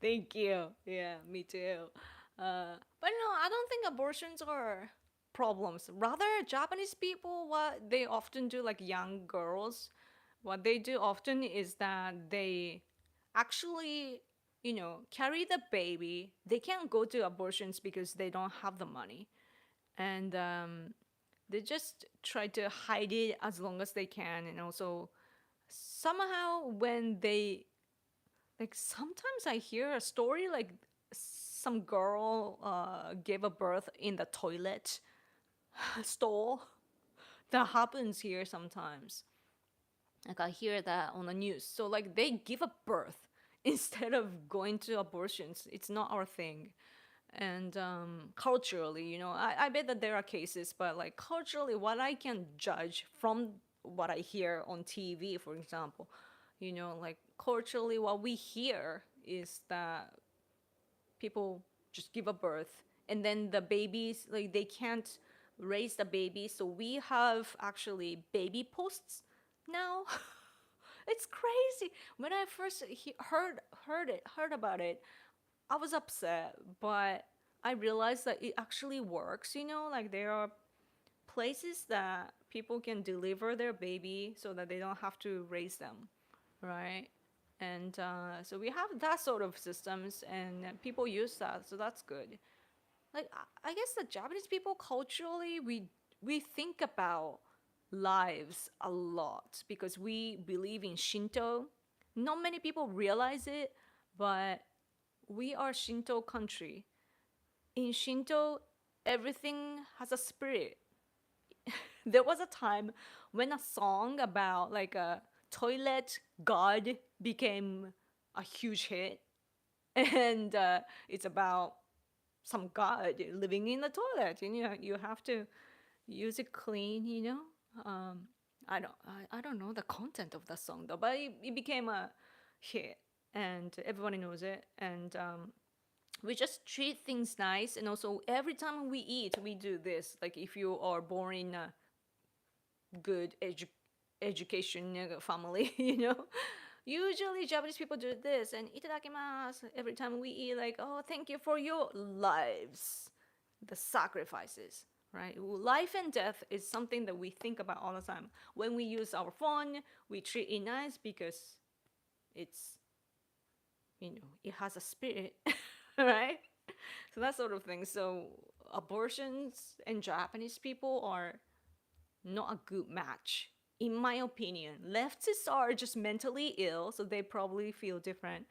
Thank you. Yeah, me too. But no, I don't think abortions are problems. Rather, Japanese people, what they often do, like young girls, what they do often is that they actually, carry the baby. They can't go to abortions because they don't have the money. And they just try to hide it as long as they can. And also, somehow, when they like sometimes I hear a story like some girl gave a birth in the toilet stall. That happens here sometimes. Like I hear that on the news. So like they give a birth instead of going to abortions. It's not our thing. And culturally, I bet that there are cases, but like culturally, what I can judge from what I hear on TV, for example, like culturally, what we hear is that people just give a birth and then the babies, like they can't raise the baby. So we have actually baby posts now. It's crazy. When I first heard about it, I was upset, but I realized that it actually works, like there are places that people can deliver their baby so that they don't have to raise them, right? And so we have that sort of systems, and people use that, so that's good. Like I guess the Japanese people culturally, we think about lives a lot because we believe in Shinto. Not many people realize it, but we are Shinto country. In Shinto, everything has a spirit. There was a time when a song about like a toilet god became a huge hit, and it's about some god living in the toilet, and you have to use it clean. I don't know the content of the song though, but it became a hit, and everybody knows it, and we just treat things nice, and also every time we eat we do this. Like if you are born in a good education family, usually Japanese people do this and itadakimasu every time we eat, like, oh, thank you for your lives, the sacrifices, right? Life and death is something that we think about all the time. When we use our phone, we treat it nice because it's, it has a spirit, right? So that sort of thing. So abortions and Japanese people are not a good match, in my opinion. Leftists are just mentally ill, so they probably feel different.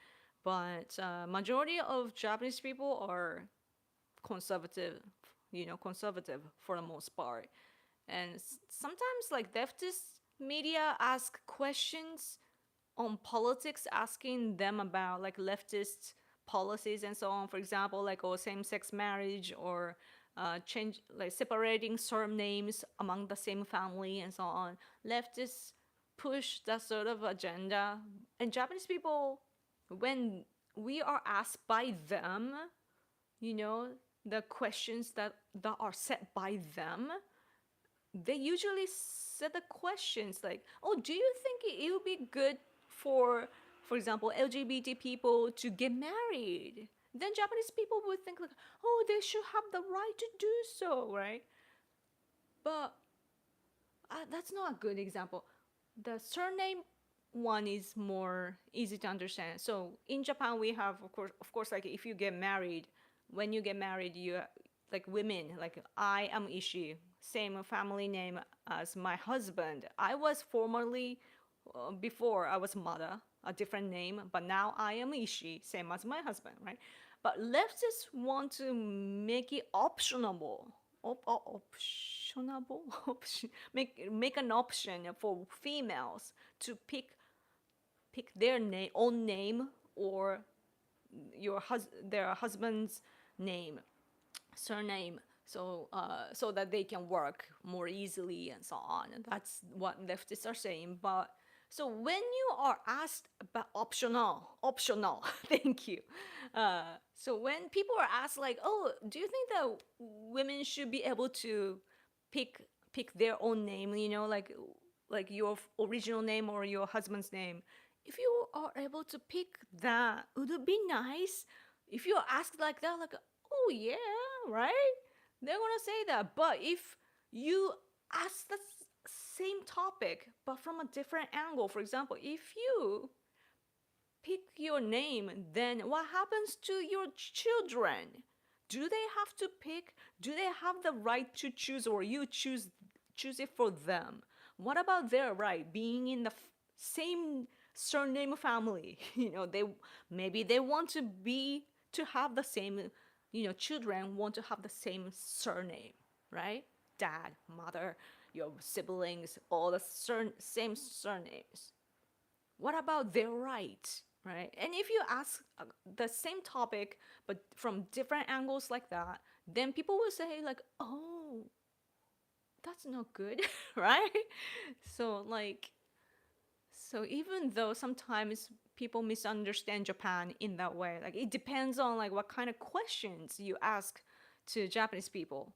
But majority of Japanese people are conservative, conservative for the most part. And sometimes, like leftist media ask questions on politics, asking them about like leftist policies and so on. For example, like same-sex marriage or change, like separating surnames among the same family and so on. Leftists push that sort of agenda, and Japanese people when we are asked by them, you know, the questions that are set by them, they usually set the questions like, oh, do you think it would be good for example, LGBT people to get married? Then Japanese people would think like, oh, they should have the right to do so, right? But that's not a good example. The surname one is more easy to understand. So in Japan, we have, of course, like if you get married, when you get married, you like women, like I am Ishi, same family name as my husband. I was formerly, before I was Mada, a different name, but now I am Ishi, same as my husband, right? But leftists want to make it optionable, optionable, make an option for females to pick their own name or their husband's name, surname, so that they can work more easily and so on. And that's what leftists are saying. But so when you are asked about optional, thank you. So when people are asked like, oh, do you think that women should be able to pick pick their own name, you know, like your original name or your husband's name? If you are able to pick that, would it be nice? If you're asked like that, like, oh yeah, right? They're gonna say that. But if you ask the same topic but from a different angle, for example, if you pick your name, then what happens to your children? Do they have to pick? Do they have the right to choose, or you choose it for them? What about their right being in the same surname family? You know, they maybe they want to have the same, you know, children want to have the same surname, right? Dad, mother, your siblings, all the same surnames. What about their right, right? And if you ask the same topic but from different angles like that, then people will say like, oh, that's not good, right? So like, so even though sometimes people misunderstand Japan in that way, like it depends on like what kind of questions you ask to Japanese people.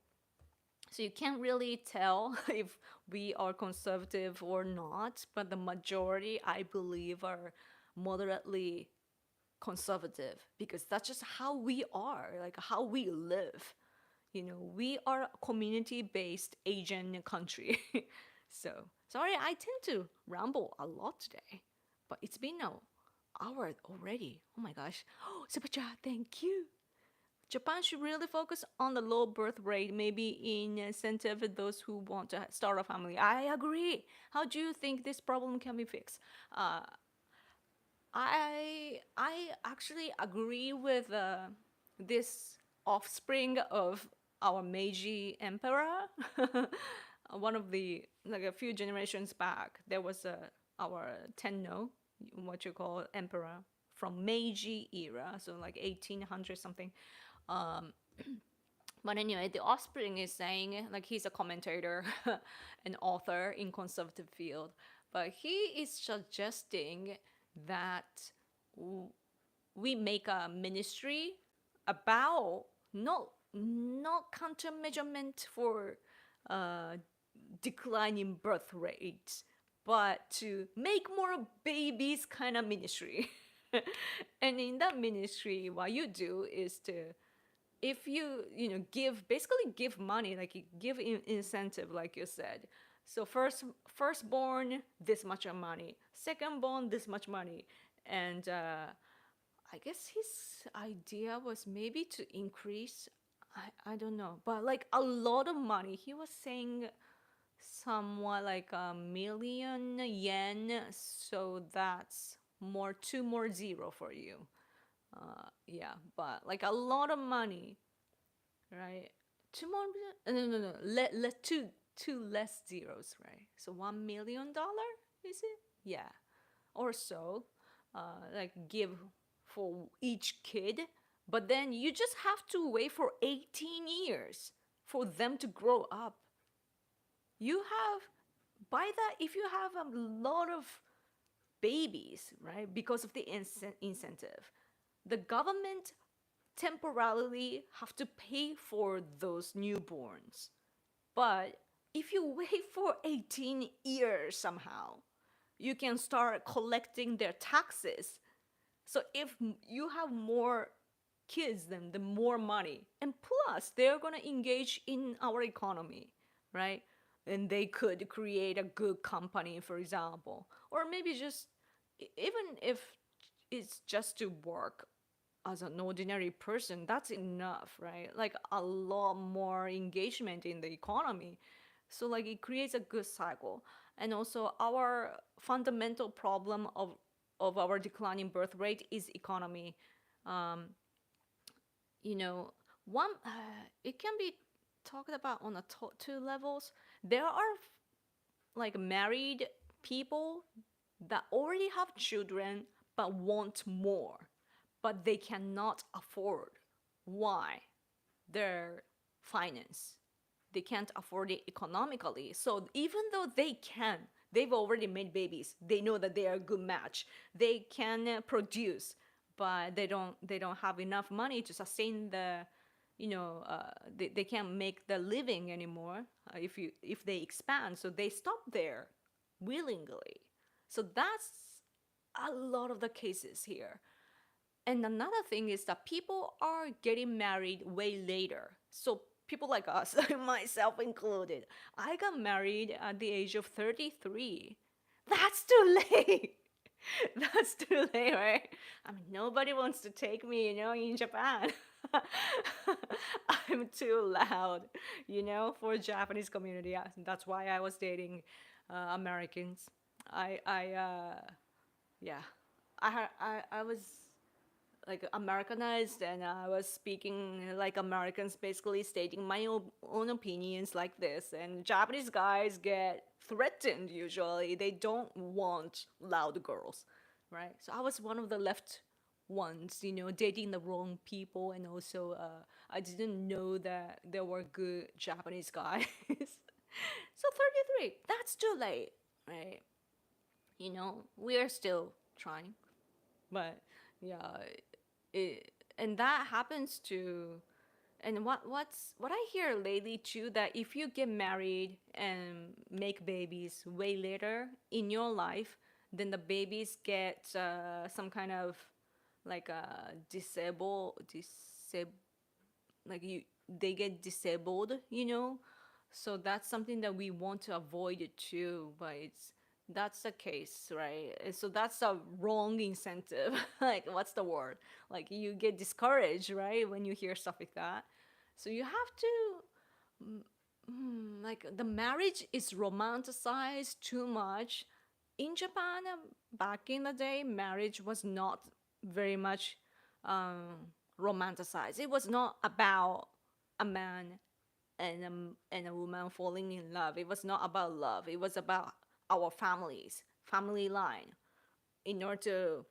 So you can't really tell if we are conservative or not, but the majority, I believe, are moderately conservative because that's just how we are, like how we live. You know, we are a community-based Asian country. So sorry, I tend to ramble a lot today, but it's been an hour already. Oh my gosh. Oh, Supacha, thank you. Japan should really focus on the low birth rate, maybe incentive those who want to start a family. I agree. How do you think this problem can be fixed? Uh, I actually agree with this offspring of our Meiji emperor. One of the like a few generations back, there was our Tenno, what you call emperor from Meiji era, so like 1800 something. Um, but anyway, the offspring is saying like he's a commentator, an author in conservative field, but he is suggesting that we make a ministry about not countermeasurement for uh, declining birth rates, but to make more babies kind of ministry. And in that ministry, what you do is to, if you know, give money, like you give incentive, like you said. So firstborn this much of money, secondborn this much money, and I guess his idea was maybe to increase. I don't know, but like a lot of money. He was saying somewhat like 1,000,000 yen, so that's two more zero for you. Yeah, but like a lot of money, right? Two more, no. Let two less zeros, right? So $1 million, is it? Yeah, or so. Like give for each kid, but then you just have to wait for 18 years for them to grow up. You have, by that, if you have a lot of babies, right? Because of the incentive. The government temporarily have to pay for those newborns. But if you wait for 18 years somehow, you can start collecting their taxes. So if you have more kids, then the more money. And plus, they're going to engage in our economy, right? And they could create a good company, for example. Or maybe just, even if it's just to work as an ordinary person, that's enough, right? Like a lot more engagement in the economy. So like it creates a good cycle. And also our fundamental problem of our declining birth rate is economy. Um, you know, one it can be talked about on a two levels. There are like married people that already have children but want more, but they cannot afford. Why? Their finance. They can't afford it economically. So even though they can, they've already made babies. They know that they are a good match. They can produce, but they don't have enough money to sustain the, they can't make the living anymore if they expand. So they stop there willingly. So that's a lot of the cases here. And another thing is that people are getting married way later. So people like us, myself included, I got married at the age of 33. That's too late. That's too late, right? I mean, nobody wants to take me, in Japan. I'm too loud, for Japanese community. That's why I was dating Americans. Yeah, I was like Americanized, and I was speaking like Americans, basically stating my own opinions like this. And Japanese guys get threatened usually. They don't want loud girls, right? So I was one of the left ones, dating the wrong people, and also I didn't know that there were good Japanese guys. So 33, that's too late, right? We are still trying, but yeah, and that happens to, and what I hear lately too, that if you get married and make babies way later in your life, then the babies get some kind of like a like you they get disabled. So that's something that we want to avoid it too, but that's the case, right? And so that's a wrong incentive. Like, what's the word? Like, you get discouraged, right, when you hear stuff like that. So you have to, like, the marriage is romanticized too much. In Japan, back in the day, marriage was not very much romanticized. It was not about a man and a woman falling in love. It was not about love. It was about our family line. In order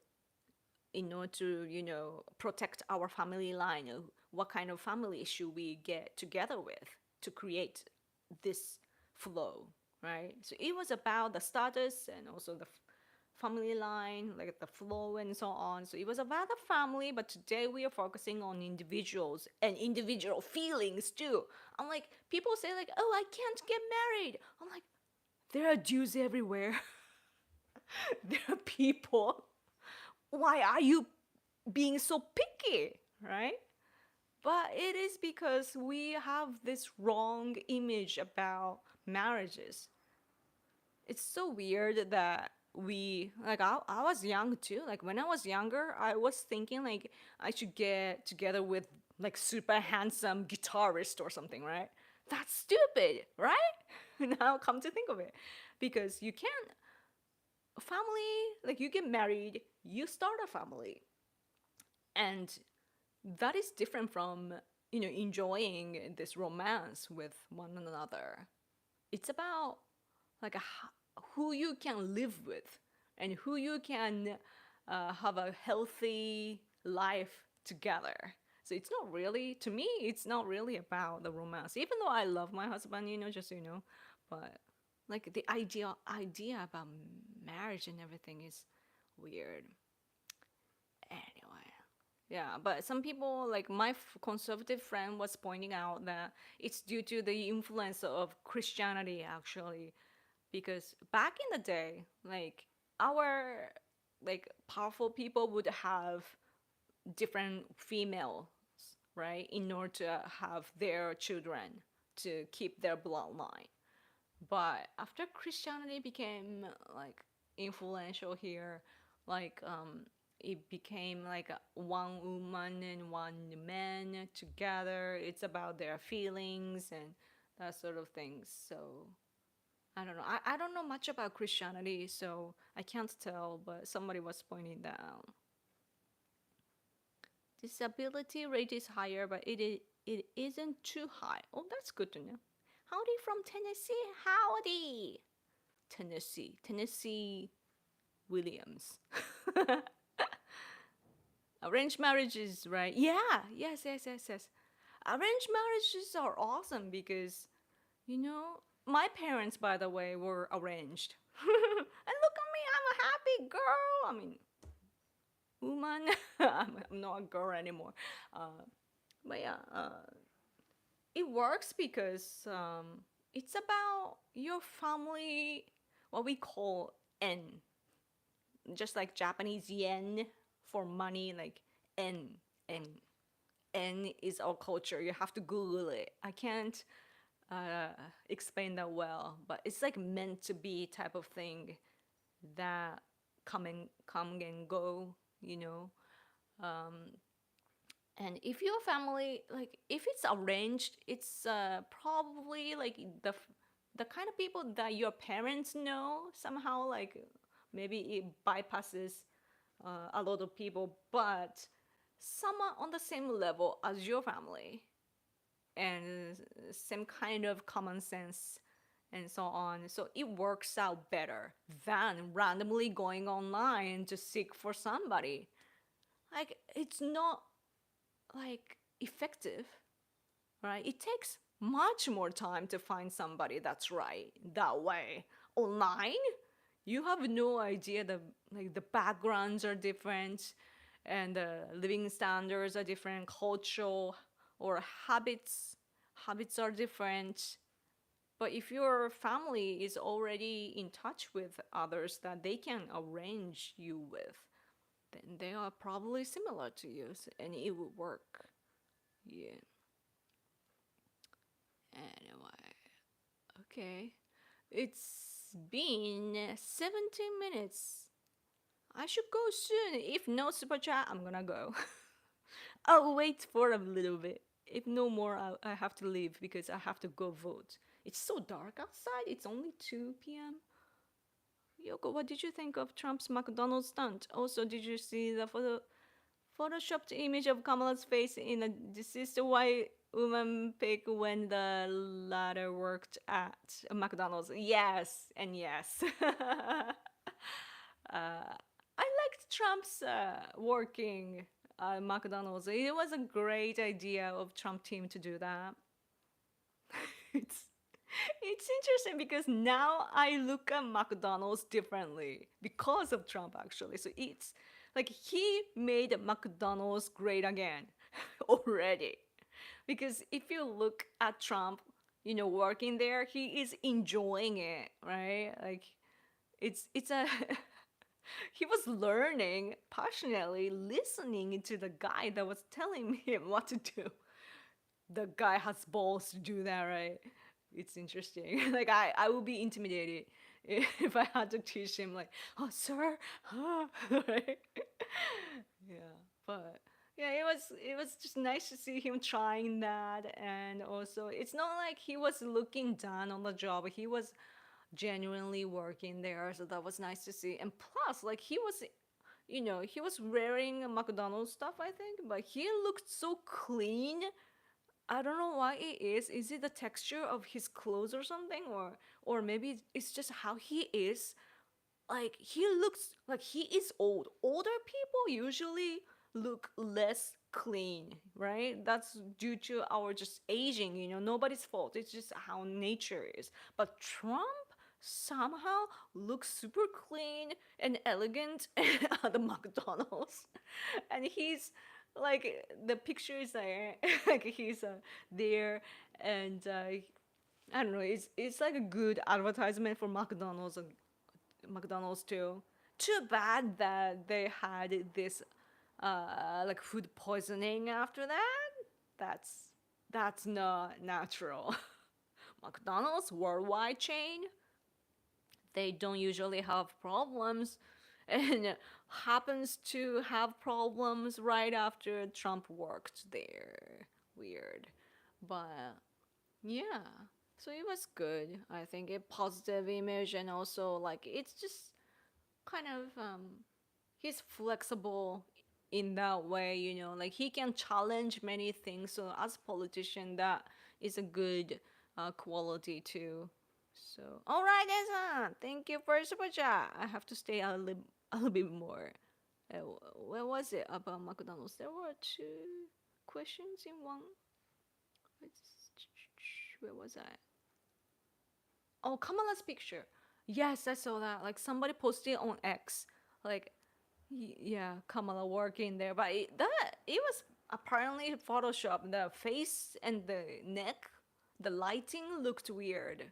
to protect our family line, what kind of family should we get together with to create this flow, right? So it was about the status and also the family line, like the flow and so on. So it was about the family, but today we are focusing on individuals and individual feelings too. I'm like, people say like, oh, I can't get married. I'm like, there are Jews everywhere. There are people. Why are you being so picky, right? But it is because we have this wrong image about marriages. It's so weird that I was young too. Like when I was younger, I was thinking like I should get together with like super handsome guitarist or something, right? That's stupid, right? Now come to think of it. Because you can't family, like you get married, you start a family. And that is different from, enjoying this romance with one another. It's about like who you can live with and who you can have a healthy life together. So it's not really, to me, it's not really about the romance. Even though I love my husband, just so you know, but like the idea about marriage and everything is Weird. Anyway. Yeah, but some people, like my conservative friend, was pointing out that it's due to the influence of Christianity, actually, because back in the day, like our like powerful people would have different females, right, in order to have their children to keep their bloodline. But after Christianity became like influential here, like it became like one woman and one man together. It's about their feelings and that sort of things. So I don't know. I don't know much about Christianity, so I can't tell. But somebody was pointing that out. Disability rate is higher, but it isn't too high. Oh, that's good to know. Howdy from Tennessee. Howdy. Tennessee Williams. Arranged marriages, right? Yeah, yes. Arranged marriages are awesome because, my parents, by the way, were arranged. And look at me, I'm a happy girl. I mean, woman. I'm not a girl anymore. But yeah, it works because it's about your family, what we call N, just like Japanese yen for money, like N. N. N is our culture. You have to Google it. I can't uh, explain that well, but it's like meant to be type of thing that come and go, you know. Um, and if your family, like if it's arranged, it's probably like the kind of people that your parents know somehow, like maybe it bypasses a lot of people, but someone on the same level as your family and same kind of common sense and so on. So it works out better than randomly going online to seek for somebody. Like it's not like effective, right? It takes much more time to find somebody that's right that way. Online, you have no idea, the backgrounds are different and the living standards are different, cultural or habits are different. But if your family is already in touch with others that they can arrange you with, then they are probably similar to you, and it will work. Yeah. Anyway, okay. It's been 17 minutes. I should go soon. If no super chat, I'm gonna go. I'll wait for a little bit. If no more, I have to leave because I have to go vote. It's so dark outside. It's only 2 p.m. Yoko, what did you think of Trump's McDonald's stunt? Also, did you see the photoshopped image of Kamala's face in a deceased white woman pic when the latter worked at McDonald's? Yes, and yes. I liked Trump's working at McDonald's. It was a great idea of Trump team to do that. it's it's interesting because now I look at McDonald's differently because of Trump actually. So it's like he made McDonald's great again already. Because if you look at Trump, working there, he is enjoying it, right? Like it's a he was learning passionately, listening to the guy that was telling him what to do. The guy has balls to do that, right? It's interesting. Like I would be intimidated if I had to teach him like, oh sir, right? Yeah, but yeah, it was just nice to see him trying that, and also it's not like he was looking down on the job. He was genuinely working there, so that was nice to see. And plus, like he was wearing McDonald's stuff, I think, but he looked so clean. I don't know why it is. Is it the texture of his clothes or something, or maybe it's just how he is? Like he looks like he is old. Older people usually look less clean, right? That's due to our just aging. Nobody's fault. It's just how nature is. But Trump somehow looks super clean and elegant at the McDonald's. And he's like, the picture is there, like he's there, and I don't know, it's like a good advertisement for McDonald's, McDonald's too. Too bad that they had this like food poisoning after that. That's that's not natural. McDonald's worldwide chain, they don't usually have problems, and happens to have problems right after Trump worked there. Weird. But yeah. So it was good. I think a positive image, and also like it's just kind of he's flexible in that way, like he can challenge many things. So as a politician, that is a good quality too. So all right, Esa, thank you for super chat. I have to stay a little bit more. uh, where was it about McDonald's? There were two questions in one. Where was I? Oh, Kamala's picture. Yes, I saw that. Like somebody posted on X. Like, yeah, Kamala working there, but it was apparently Photoshop. The face and the neck, the lighting looked weird.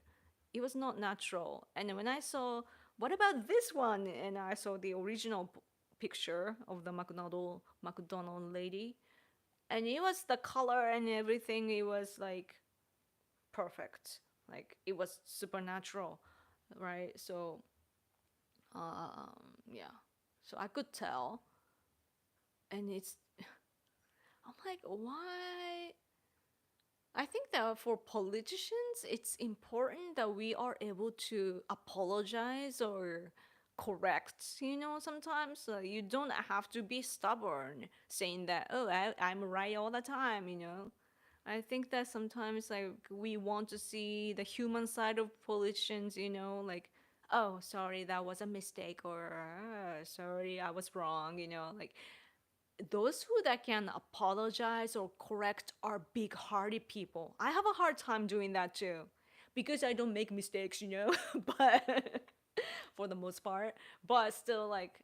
It was not natural. And when I saw, what about this one? And I saw the original picture of the McDonald lady, and it was the color and everything. It was like perfect. Like it was supernatural, right? So, yeah. So I could tell, and I'm like, why? I think that for politicians, it's important that we are able to apologize or correct, sometimes. You don't have to be stubborn saying that, oh, I'm right all the time. I think that sometimes like we want to see the human side of politicians, like, oh, sorry, that was a mistake, or sorry, I was wrong, like those who that can apologize or correct are big-hearted people. I have a hard time doing that too, because I don't make mistakes, but for the most part, but still, like,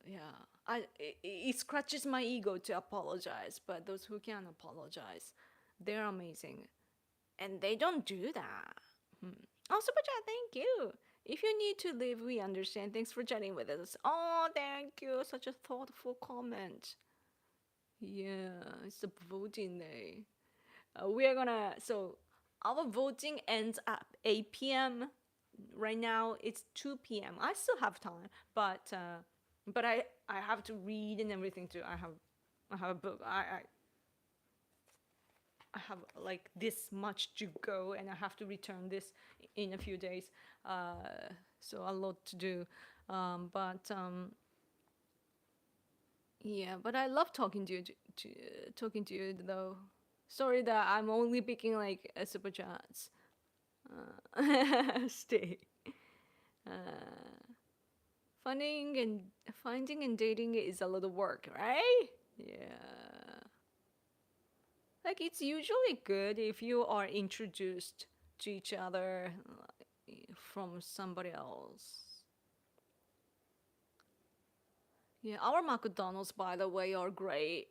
yeah, it scratches my ego to apologize. But those who can apologize, they're amazing, and they don't do that. Oh, super chat, thank you. If you need to leave, we understand. Thanks for chatting with us. Oh, thank you. Such a thoughtful comment. Yeah, it's the voting day. We are gonna. So, our voting ends at 8 p.m. Right now, it's 2 p.m. I still have time, but I have to read and everything too. I have a book. I have like this much to go, and I have to return this in a few days. So a lot to do. But yeah, but I love talking to you, talking to you though. Sorry that I'm only picking like a super chats. Stay. Uh, finding and dating is a lot of work, right? Yeah. Like it's usually good if you are introduced to each other from somebody else. Yeah, our McDonald's, by the way, are great.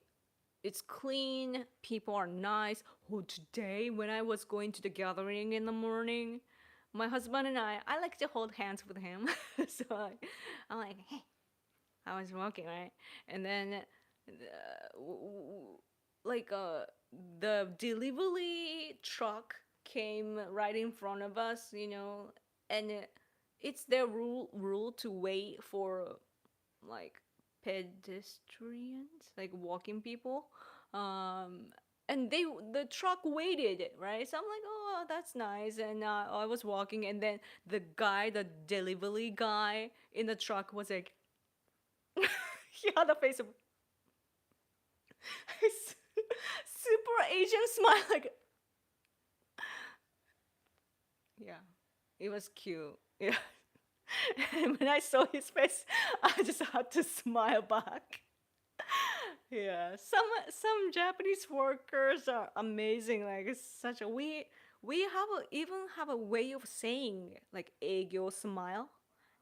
It's clean, people are nice. Oh, today when I was going to the gathering in the morning, my husband and I like to hold hands with him. So I'm like, hey, I was walking, right? And then, like, the delivery truck came right in front of us, and it's their rule to wait for like pedestrians, like walking people. Um, and the truck waited, right? So I'm like, oh, that's nice. And I was walking, and then the delivery guy in the truck was like, he had a face of super Asian smile, like, yeah, it was cute. Yeah. And when I saw his face, I just had to smile back. Yeah, some Japanese workers are amazing. Like it's such a We even have a way of saying like egyo smile.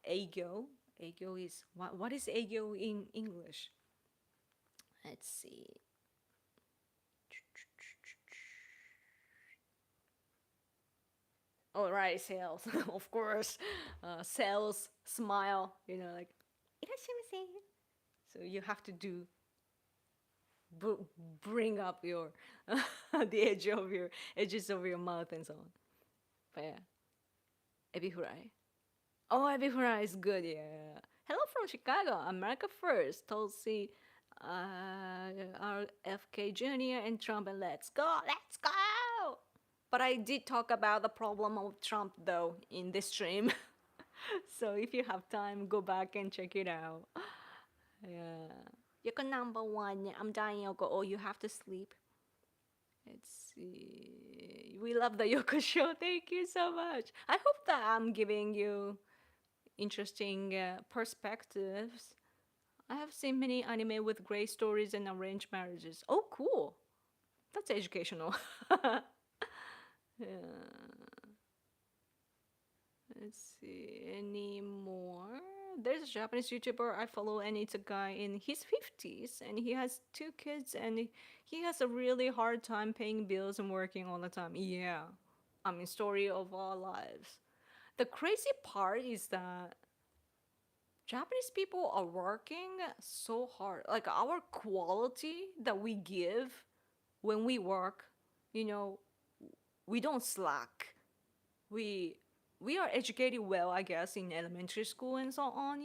Egyo. Egyo is what is egyo in English? Let's see. All right, sales. Of course. Sales smile, like "Irashimasen." So you have to do bring up your the edges of your mouth and so on. But yeah, ebi fry. Oh, ebi fry is good. Yeah. Hello from Chicago, America first. Tulsi, RFK Jr. and Trump, and let's go, let's go. But I did talk about the problem of Trump though in this stream. So if you have time, go back and check it out. Yeah. Yoko number one. I'm dying, Yoko. Oh, you have to sleep. Let's see. We love the Yoko show. Thank you so much. I hope that I'm giving you interesting perspectives. I have seen many anime with great stories and arranged marriages. Oh, cool. That's educational. Yeah. Let's see. Any more? There's a Japanese YouTuber I follow, and it's a guy in his 50s, and he has two kids, and he has a really hard time paying bills and working all the time. Yeah. I mean, story of our lives. The crazy part is that Japanese people are working so hard. Like, our quality that we give when we work, you know, we don't slack. We we are educated well, I guess, in elementary school and so on.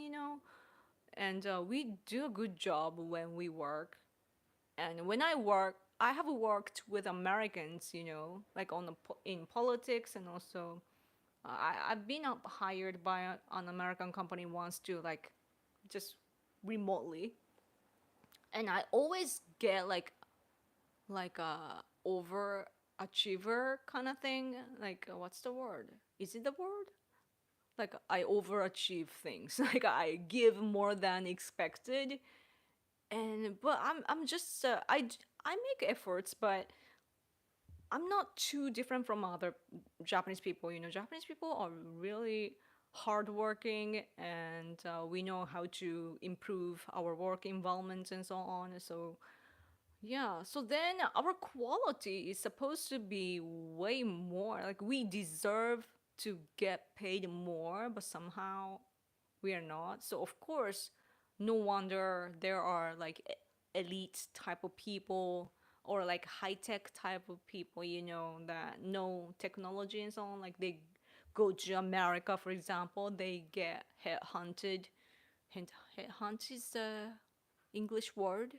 And we do a good job when we work. And when I work, I have worked with Americans, like in politics, and also I've been hired by an American company once to like just remotely, and I always get like a overachiever kind of thing. Like what's the word? Is it the word? Like I overachieve things. Like I give more than expected, but I'm just I make efforts, but I'm not too different from other Japanese people. Japanese people are really hardworking, and we know how to improve our work environment and so on. So yeah, so then our quality is supposed to be way more. Like we deserve to get paid more, but somehow we are not. So of course, no wonder there are like elite type of people or like high tech type of people, that know technology and so on. Like they go to America, for example, they get headhunted. Headhunt is the English word.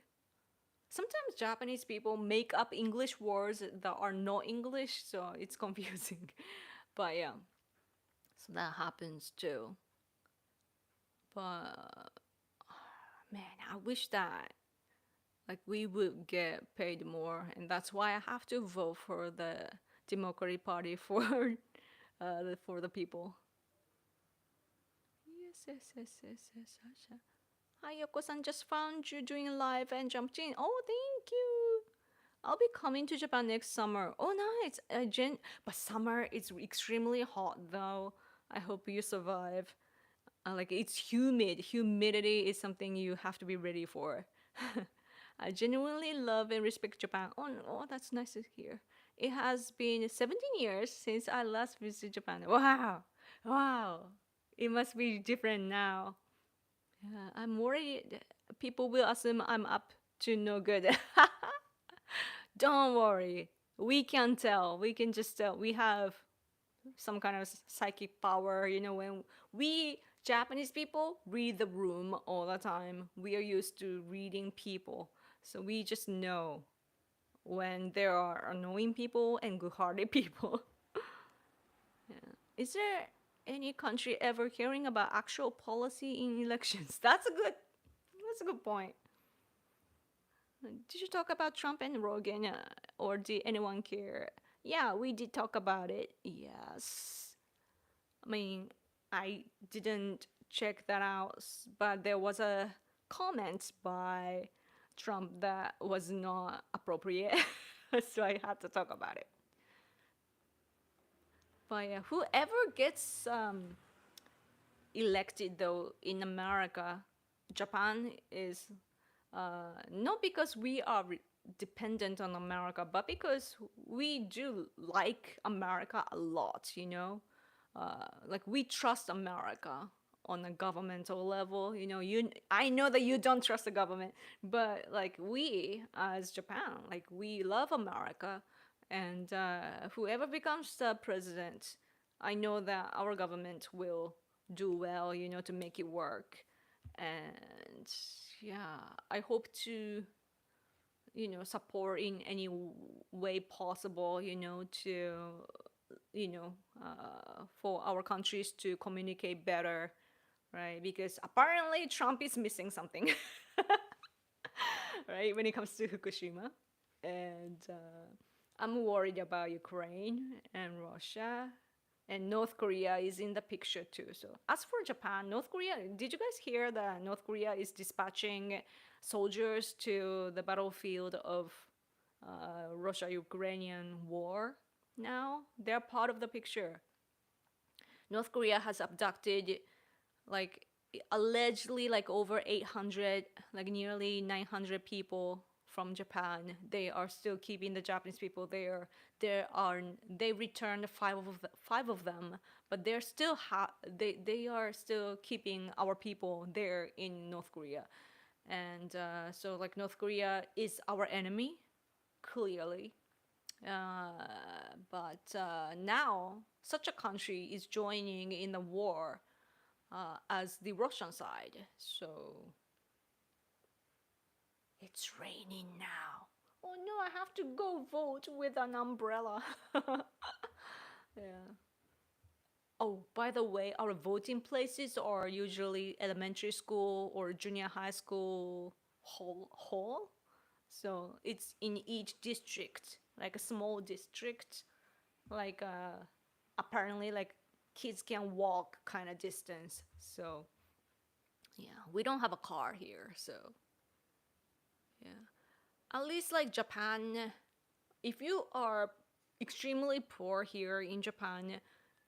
Sometimes Japanese people make up English words that are not English, so it's confusing. But yeah, so that happens too. But man, I wish that like we would get paid more, and that's why I have to vote for the Democratic Party for the people. Yes, yes, yes, yes, yes, Sasha. Hi, Yoko-san, just found you doing live and jumped in. Oh, thank you. I'll be coming to Japan next summer. Oh, nice. But summer is extremely hot though. I hope you survive. Like it's humid. Humidity is something you have to be ready for. I genuinely love and respect Japan. Oh, that's nice to hear. It has been 17 years since I last visited Japan. Wow. Wow. It must be different now. Yeah, I'm worried people will assume I'm up to no good. Don't worry. We can tell. We can just tell. We have some kind of psychic power. When we Japanese people read the room all the time, we are used to reading people. So we just know when there are annoying people and good-hearted people. Yeah. Is there any country ever hearing about actual policy in elections? That's a good point. Did you talk about Trump and Rogan, or did anyone care? Yeah, we did talk about it. Yes. I mean, I didn't check that out, but there was a comment by Trump that was not appropriate, so I had to talk about it. But yeah, whoever gets elected though in America, Japan is not because we are dependent on America, but because we do like America a lot, you know? Like we trust America on a governmental level. You know, I know that you don't trust the government, but like we as Japan, like we love America, and whoever becomes the president, I know that our government will do well, you know, to make it work. And yeah, I hope to, you know, support in any way possible, you know, to, you know, for our countries to communicate better, right? Because apparently Trump is missing something, right, when it comes to Fukushima. And I'm worried about Ukraine and Russia. And North Korea is in the picture too. So, as for Japan, North Korea, did you guys hear that North Korea is dispatching soldiers to the battlefield of Russia Ukrainian war now? They're part of the picture. North Korea has abducted like allegedly like over 800, like nearly 900 people from Japan. They are still keeping the Japanese people there. They returned five of them, but they're still they are still keeping our people there in North Korea. And so like North Korea is our enemy, clearly. But now such a country is joining in the war as the Russian side. So it's raining now. Oh no, I have to go vote with an umbrella. Yeah. Oh, by the way, our voting places are usually elementary school or junior high school hall. So it's in each district, like a small district, like apparently like kids can walk kind of distance. So yeah, we don't have a car here, so yeah. At least like Japan, if you are extremely poor here in Japan,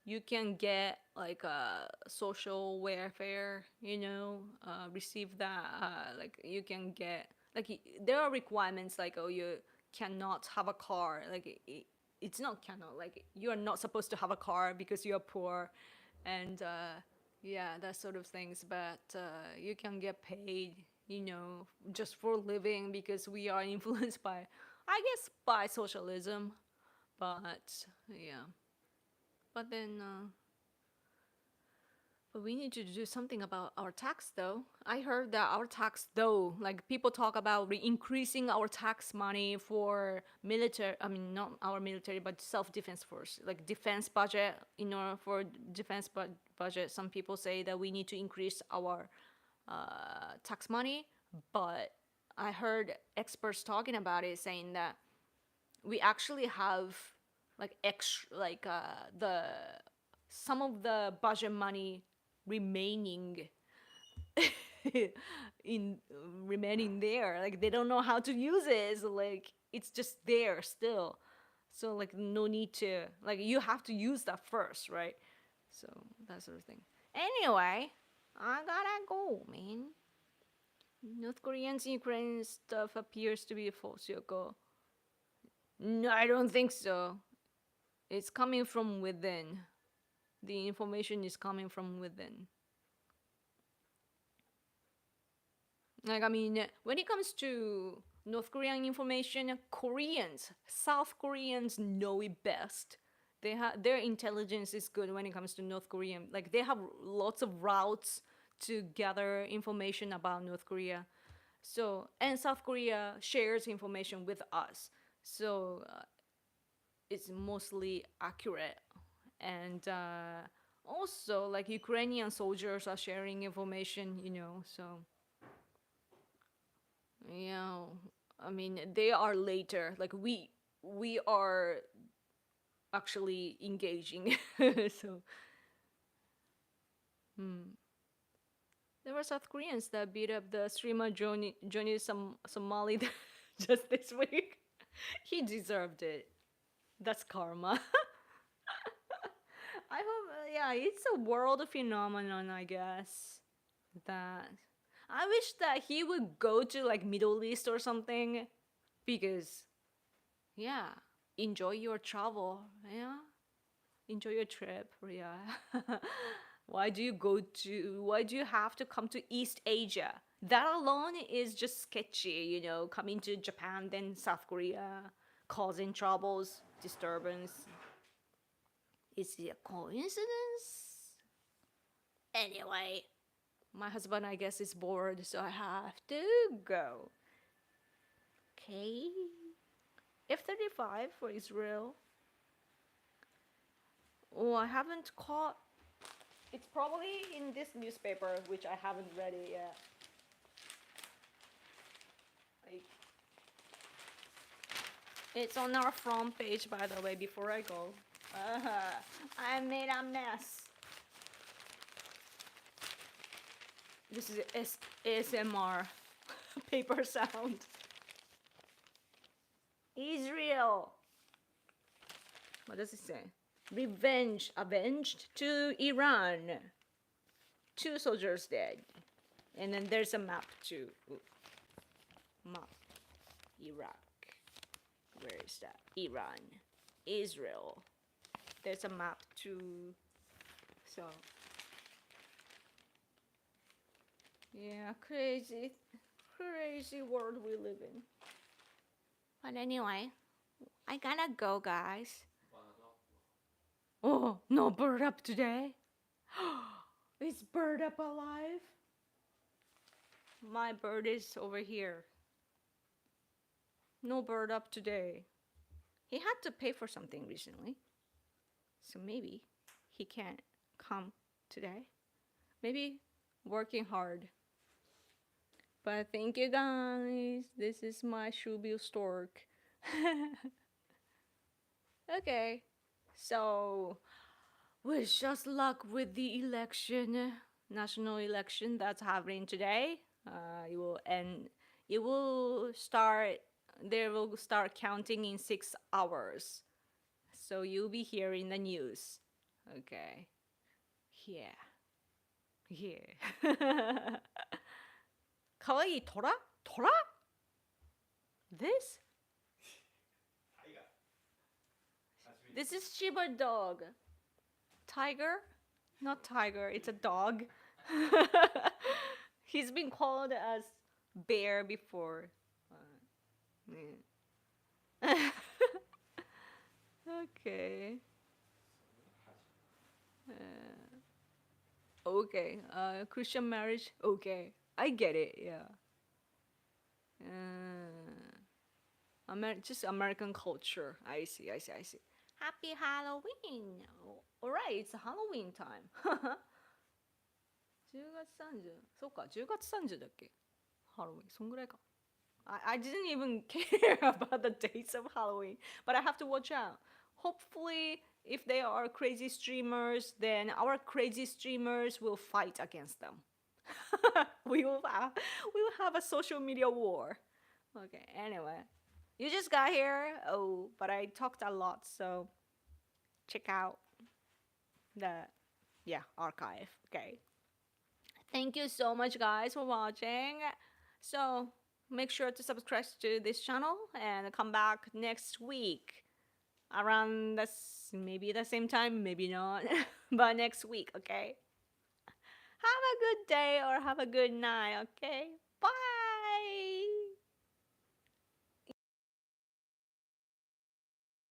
you can get like a social welfare, you know, receive that. Like you can get like there are requirements like oh you cannot have a car. Like it's not cannot like you are not supposed to have a car because you are poor, and yeah, that sort of things. But you can get paid, you know, just for living because we are influenced by, I guess, by socialism. But yeah, but then but we need to do something about our tax though. I heard that our tax though, like people talk about increasing our tax money for military, I mean not our military but self-defense force, like defense budget, in order for defense budget. Some people say that we need to increase our tax money, but I heard experts talking about it saying that we actually have like extra like the some of the budget money remaining in remaining there, like they don't know how to use it, so like it's just there still. So like no need to, like you have to use that first, right? So that sort of thing. Anyway, I gotta go, man. North Koreans Ukrainian stuff appears to be false, Yoko. No, I don't think so. It's coming from within. The information is coming from within. Like, I mean, when it comes to North Korean information, Koreans, South Koreans know it best. Their intelligence is good when it comes to North Korean. Like, they have lots of routes to gather information about North Korea. So, and South Korea shares information with us. So, it's mostly accurate. And also, like, Ukrainian soldiers are sharing information, you know, so yeah, I mean they are later. Like we are actually engaging. So there were South Koreans that beat up the streamer Johnny Somali just this week. He deserved it. That's karma. I hope, yeah, it's a world phenomenon, I guess. That I wish that he would go to like Middle East or something, because yeah, enjoy your travel. Yeah, enjoy your trip. Yeah. Why do you have to come to East Asia? That alone is just sketchy, coming to Japan, then South Korea, causing troubles, disturbance. Is it a coincidence? Anyway, my husband, I guess, is bored, so I have to go. Okay. F-35 for Israel. Oh, I haven't caught. It's probably in this newspaper, which I haven't read it yet. Like, it's on our front page, by the way, before I go. I made a mess. This is ASMR paper sound. Israel. What does it say? Revenge avenged to Iran. 2 soldiers dead. And then there's a map too. Ooh. Map. Iraq. Where is that? Iran. Israel. There's a map too. So. Yeah, crazy world we live in. But anyway, I gotta go, guys. Oh, no bird up today. Is bird up alive? My bird is over here. No bird up today. He had to pay for something recently, so maybe he can't come today. Maybe working hard. But thank you, guys. This is my Shibuya stork. Okay, so wish us luck with the election, national election that's happening today. It will end. It will start. They will start counting in 6 hours. So you'll be hearing the news. Okay. Yeah. Yeah. Kawaii Tora? Tora? This? This is Shiba dog. Tiger? Not tiger, it's a dog. He's been called as bear before. Yeah. Okay. Okay. Christian marriage. Okay. I get it. Yeah. Just American culture. I see. Happy Halloween. Alright, it's Halloween time. 10月30。そうか、10月30だっけ Halloween. そんぐらいか。I didn't even care about the dates of Halloween, but I have to watch out. Hopefully, if they are crazy streamers, then our crazy streamers will fight against them. we will have a social media war. Okay, anyway. You just got here. Oh, but I talked a lot, so check out the archive. Okay. Thank you so much, guys, for watching. So make sure to subscribe to this channel and come back next week around maybe the same time, maybe not, but next week. Okay. Have a good day or have a good night. Okay.